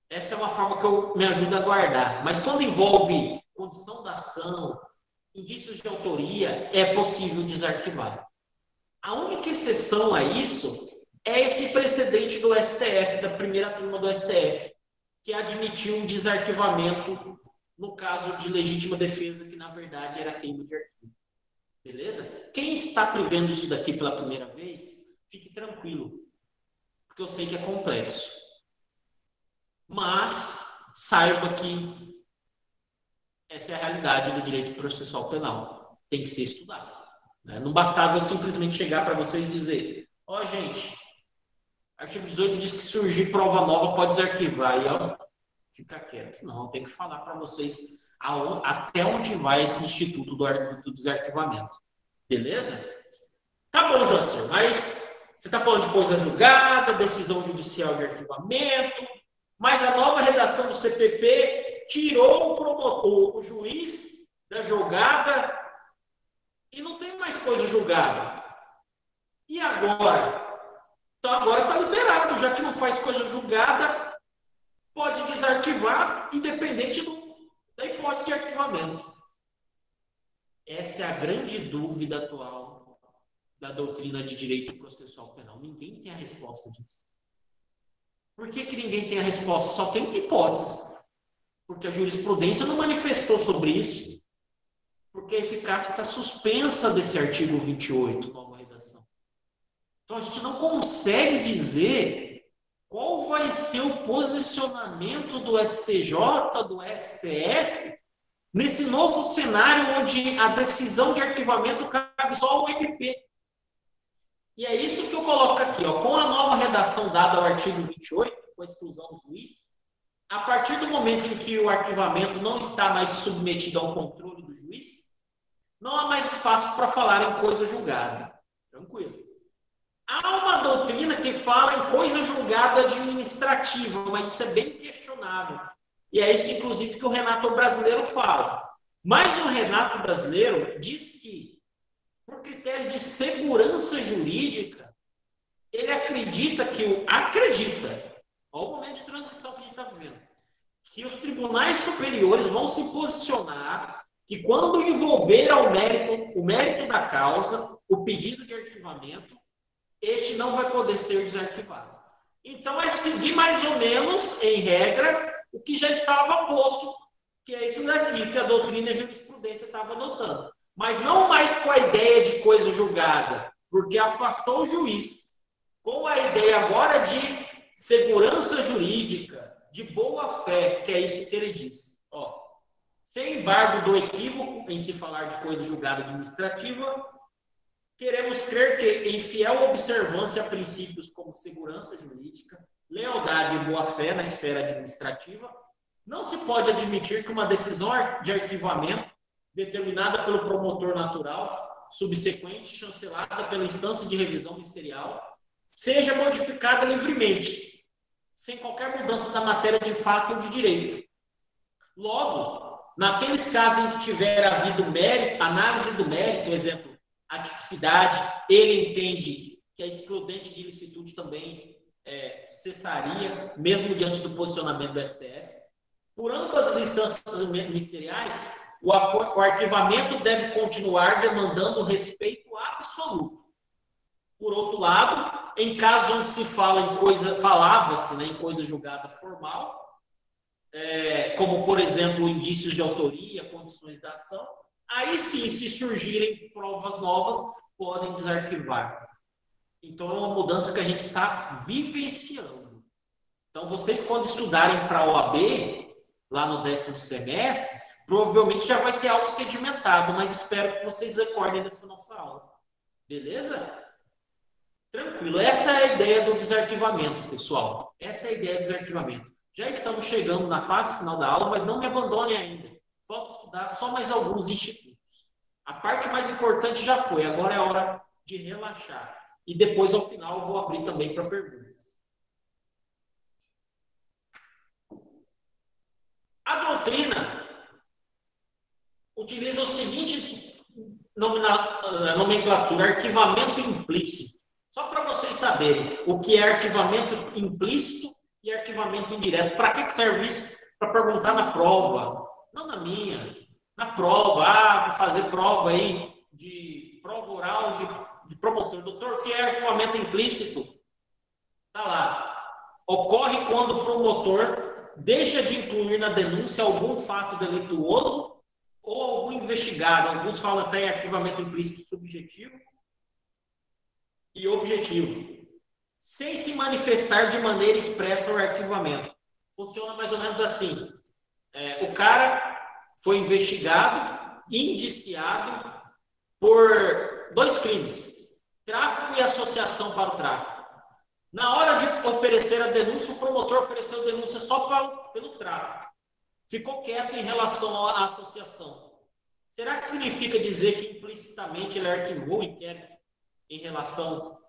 Essa é uma forma que eu me ajudo a guardar. Mas quando envolve condição da ação, indícios de autoria, é possível desarquivar. A única exceção a isso é esse precedente do STF, da primeira turma do STF, que admitiu um desarquivamento no caso de legítima defesa, que na verdade era queima de arquivo. Beleza? Quem está prevendo isso daqui pela primeira vez, fique tranquilo, porque eu sei que é complexo. Mas saiba que essa é a realidade do direito processual penal. Tem que ser estudado. Né? Não bastava eu simplesmente chegar para vocês e dizer, gente, artigo 18 diz que surgir prova nova pode desarquivar. E fica quieto. Não, tem que falar para vocês até onde vai esse instituto do desarquivamento. Beleza? Tá bom, José, mas você está falando de coisa julgada, decisão judicial de arquivamento, mas a nova redação do CPP tirou o promotor, o juiz da julgada e não tem mais coisa julgada. E agora? Então agora está liberado, já que não faz coisa julgada, pode desarquivar, independente da hipótese de arquivamento. Essa é a grande dúvida atual da doutrina de direito processual penal. Ninguém tem a resposta disso. Por que ninguém tem a resposta? Só tem hipóteses. Porque a jurisprudência não manifestou sobre isso. Porque a eficácia está suspensa desse artigo 28, nova redação. Então a gente não consegue dizer qual vai ser o posicionamento do STJ, do STF, nesse novo cenário onde a decisão de arquivamento cabe só ao MP. E é isso que eu coloco aqui. Com a nova redação dada ao artigo 28, com a exclusão do juiz, a partir do momento em que o arquivamento não está mais submetido ao controle do juiz, não há mais espaço para falar em coisa julgada. Tranquilo. Há uma doutrina que fala em coisa julgada administrativa, mas isso é bem questionável. E é isso, inclusive, que o Renato Brasileiro fala. Mas o Renato Brasileiro diz que, por critério de segurança jurídica, ele acredita que olha o momento de transição que a gente está vivendo, que os tribunais superiores vão se posicionar que quando envolver o mérito da causa, o pedido de arquivamento, este não vai poder ser desarquivado. Então, é seguir mais ou menos, em regra, o que já estava posto, que é isso daqui, que a doutrina e a jurisprudência estava adotando. Mas não mais com a ideia de coisa julgada, porque afastou o juiz, com a ideia agora de segurança jurídica, de boa-fé, que é isso que ele diz. Ó, sem embargo do equívoco em se falar de coisa julgada administrativa, queremos crer que, em fiel observância a princípios como segurança jurídica, lealdade e boa-fé na esfera administrativa, não se pode admitir que uma decisão de arquivamento, determinada pelo promotor natural, subsequente, chancelada pela instância de revisão ministerial, seja modificada livremente, sem qualquer mudança da matéria de fato ou de direito. Logo, naqueles casos em que tiver havido análise do mérito, exemplo, a tipicidade, ele entende que a excludente de ilicitude também cessaria, mesmo diante do posicionamento do STF. Por ambas as instâncias ministeriais, o arquivamento deve continuar demandando respeito absoluto. Por outro lado, em casos onde se falava-se em coisa julgada formal, como, por exemplo, indícios de autoria, condições da ação, aí sim, se surgirem provas novas, podem desarquivar. Então, é uma mudança que a gente está vivenciando. Então, vocês, quando estudarem para a OAB, lá no 10º semestre, provavelmente já vai ter algo sedimentado, mas espero que vocês recordem dessa nossa aula. Beleza? Tranquilo. Essa é a ideia do desarquivamento, pessoal. Essa é a ideia do desarquivamento. Já estamos chegando na fase final da aula, mas não me abandone ainda. Falta estudar só mais alguns institutos. A parte mais importante já foi, agora é a hora de relaxar. E depois, ao final, eu vou abrir também para perguntas. A doutrina utiliza o seguinte nomenclatura, arquivamento implícito. Só para vocês saberem o que é arquivamento implícito e arquivamento indireto. Para que serve isso? Para perguntar na prova. Não na minha. Na prova. Vou fazer prova aí de prova oral de promotor. Doutor, o que é arquivamento implícito? Está lá. Ocorre quando o promotor deixa de incluir na denúncia algum fato delituoso ou algum investigado. Alguns falam até em arquivamento implícito subjetivo e objetivo, sem se manifestar de maneira expressa o arquivamento. Funciona mais ou menos assim. O cara foi investigado, indiciado por 2 crimes, tráfico e associação para o tráfico. Na hora de oferecer a denúncia, o promotor ofereceu a denúncia só pelo tráfico. Ficou quieto em relação à associação. Será que significa dizer que implicitamente ele arquivou o inquérito em relação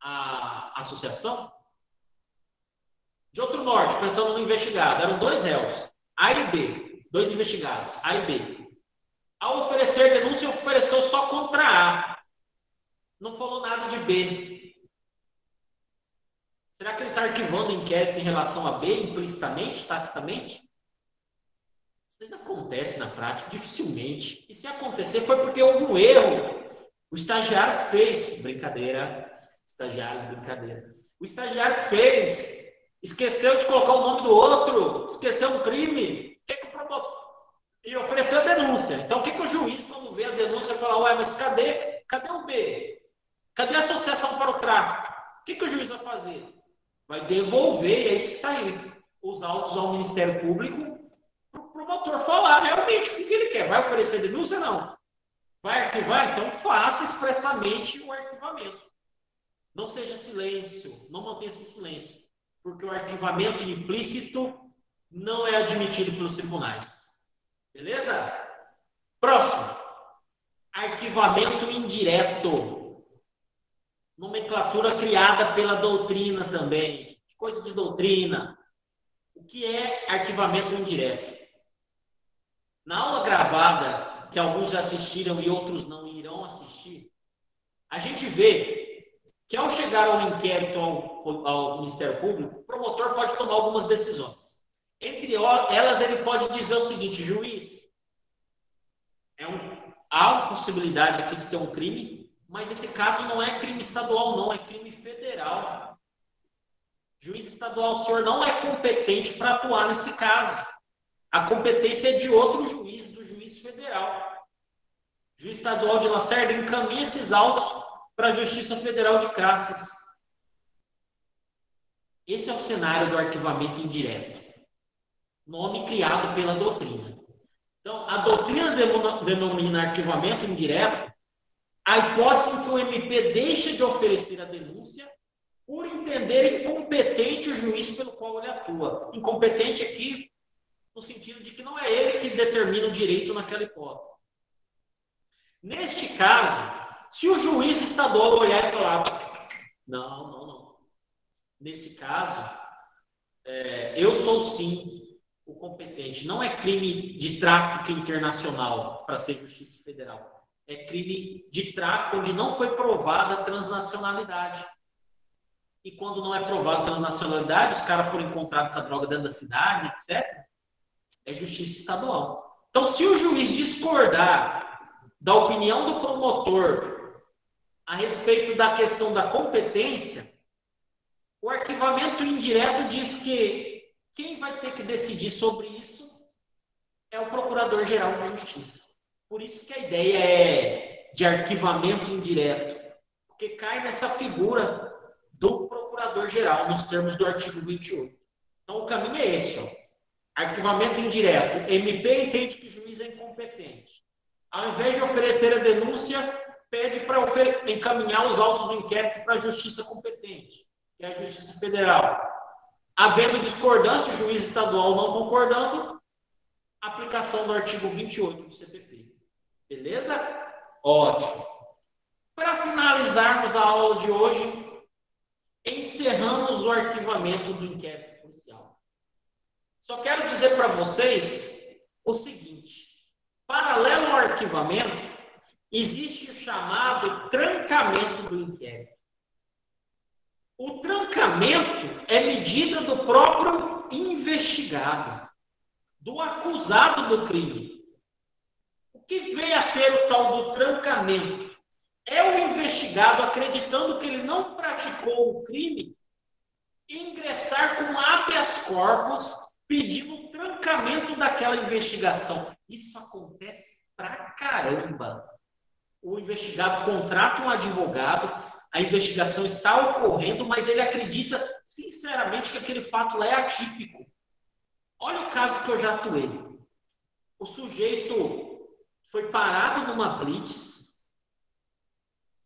à associação? De outro norte, pensando no investigado, eram 2 réus, A e B, 2 investigados, A e B. Ao oferecer denúncia, ofereceu só contra A. Não falou nada de B. Será que ele está arquivando o inquérito em relação a B, implicitamente, tacitamente? Isso ainda acontece na prática, dificilmente. E se acontecer, foi porque houve um erro. O estagiário que fez, brincadeira, estagiário, brincadeira. O estagiário que fez, esqueceu de colocar o nome do outro, esqueceu um crime, o que o promotor... E ofereceu a denúncia. Então, o que o juiz, quando vê a denúncia, fala, ué, mas cadê o B? Cadê a associação para o tráfico? O que o juiz vai fazer? Vai devolver, é isso que está aí, os autos ao Ministério Público para o promotor falar realmente o que ele quer. Vai oferecer denúncia? Não. Vai arquivar? Então faça expressamente o arquivamento. Não seja silêncio, não mantenha-se em silêncio, porque o arquivamento implícito não é admitido pelos tribunais. Beleza? Próximo. Arquivamento indireto. Nomenclatura criada pela doutrina também. Coisa de doutrina. O que é arquivamento indireto? Na aula gravada, que alguns já assistiram e outros não irão assistir, a gente vê que ao chegar ao inquérito ao Ministério Público, o promotor pode tomar algumas decisões. Entre elas, ele pode dizer o seguinte: juiz, há uma possibilidade aqui de ter um crime, mas esse caso não é crime estadual, não, é crime federal. Juiz estadual, o senhor não é competente para atuar nesse caso. A competência é de outro juiz, do juiz federal. O juiz estadual de Lacerda encaminha esses autos para a Justiça Federal de Cáceres. Esse é o cenário do arquivamento indireto. Nome criado pela doutrina. Então, a doutrina denomina arquivamento indireto a hipótese em que o MP deixa de oferecer a denúncia por entender incompetente o juiz pelo qual ele atua. Incompetente aqui no sentido de que não é ele que determina o direito naquela hipótese. Neste caso, se o juiz estadual olhar e falar, não. Nesse caso, eu sou sim o competente. Não é crime de tráfico internacional para ser Justiça Federal. É crime de tráfico onde não foi provada a transnacionalidade. E quando não é provada a transnacionalidade, os caras foram encontrados com a droga dentro da cidade, etc., é Justiça Estadual. Então, se o juiz discordar da opinião do promotor a respeito da questão da competência, o arquivamento indireto diz que quem vai ter que decidir sobre isso é o Procurador-Geral de Justiça. Por isso que a ideia é de arquivamento indireto, porque cai nessa figura do Procurador-Geral, nos termos do artigo 28. Então, o caminho é esse, ó. Arquivamento indireto. MP entende que o juiz é incompetente. Ao invés de oferecer a denúncia, pede para encaminhar os autos do inquérito para a justiça competente, que é a Justiça Federal. Havendo discordância, o juiz estadual não concordando, aplicação do artigo 28 do CPP. Beleza? Ótimo. Para finalizarmos a aula de hoje, encerramos o arquivamento do inquérito policial. Só quero dizer para vocês o seguinte: paralelo ao arquivamento, existe o chamado trancamento do inquérito. O trancamento é medida do próprio investigado, do acusado do crime. O que vem a ser o tal do trancamento? É o investigado acreditando que ele não praticou o crime, ingressar com habeas corpus pedindo o trancamento daquela investigação. Isso acontece pra caramba. O investigado contrata um advogado, a investigação está ocorrendo, mas ele acredita sinceramente que aquele fato lá é atípico. Olha o caso que eu já atuei. O sujeito foi parado numa blitz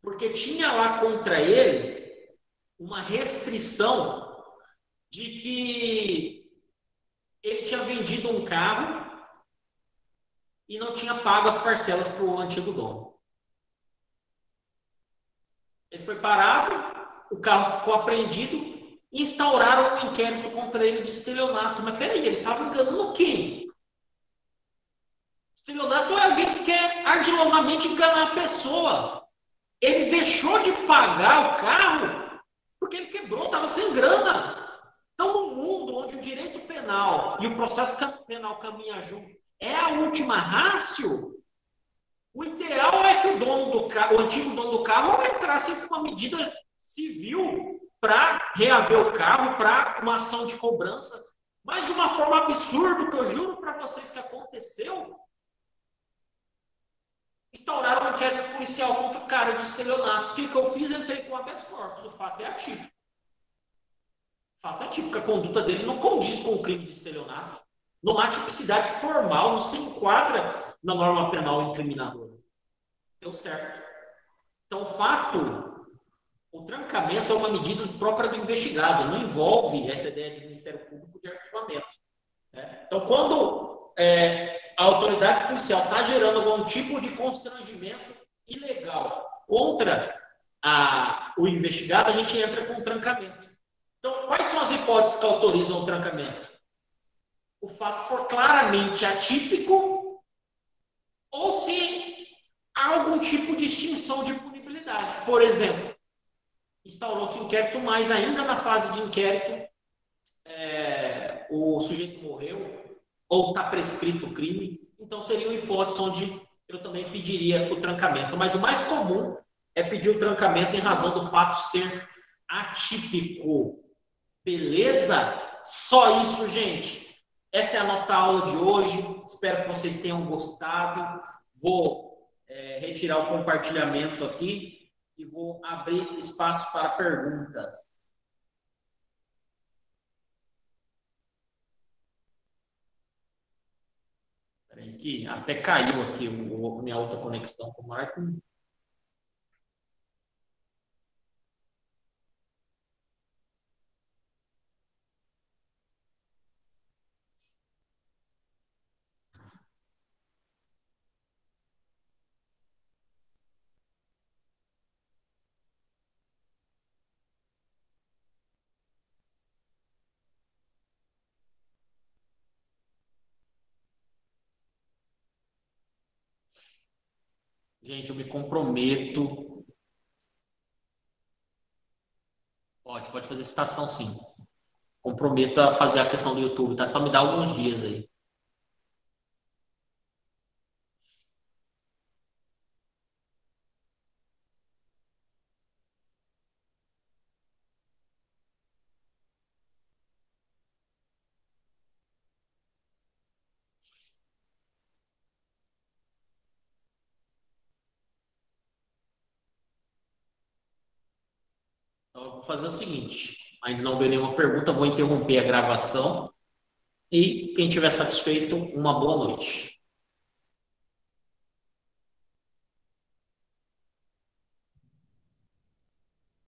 porque tinha lá contra ele uma restrição de que ele tinha vendido um carro e não tinha pago as parcelas para o antigo dono. Ele foi parado, o carro ficou apreendido e instauraram um inquérito contra ele de estelionato. Mas peraí, ele estava enganando quem? Estelionato é alguém que quer ardilosamente enganar a pessoa. Ele deixou de pagar o carro porque ele quebrou, estava sem grana. Então, no mundo onde o direito penal e o processo penal caminham junto é a última ratio, o ideal é que o dono do carro, o antigo dono do carro, entrasse com uma medida civil para reaver o carro, para uma ação de cobrança, mas de uma forma absurda, que eu juro para vocês que aconteceu. Instauraram um inquérito policial contra o cara de estelionato. O que eu fiz? Entrei com habeas corpus. O fato é atípico. O fato é atípico. A conduta dele não condiz com o crime de estelionato. Não há tipicidade formal, não se enquadra na norma penal incriminadora. Deu certo. Então, o fato, o trancamento é uma medida própria do investigado. Não envolve essa ideia de Ministério Público de arquivamento. Então, quando a autoridade policial está gerando algum tipo de constrangimento ilegal contra o investigado, a gente entra com trancamento. Então, quais são as hipóteses que autorizam o trancamento? O fato for claramente atípico ou se há algum tipo de extinção de punibilidade. Por exemplo, instaurou-se um inquérito, mas ainda na fase de inquérito, o sujeito morreu ou está prescrito o crime, então seria uma hipótese onde eu também pediria o trancamento. Mas o mais comum é pedir o trancamento em razão do fato ser atípico. Beleza? Só isso, gente. Essa é a nossa aula de hoje. Espero que vocês tenham gostado. Vou retirar o compartilhamento aqui e vou abrir espaço para perguntas. Espera aí que até caiu aqui minha outra conexão com o Marco. Gente, eu me comprometo. Pode fazer citação, sim. Comprometo a fazer a questão do YouTube, tá? Só me dá alguns dias aí. Então, eu vou fazer o seguinte. Ainda não veio nenhuma pergunta, vou interromper a gravação. E quem estiver satisfeito, uma boa noite.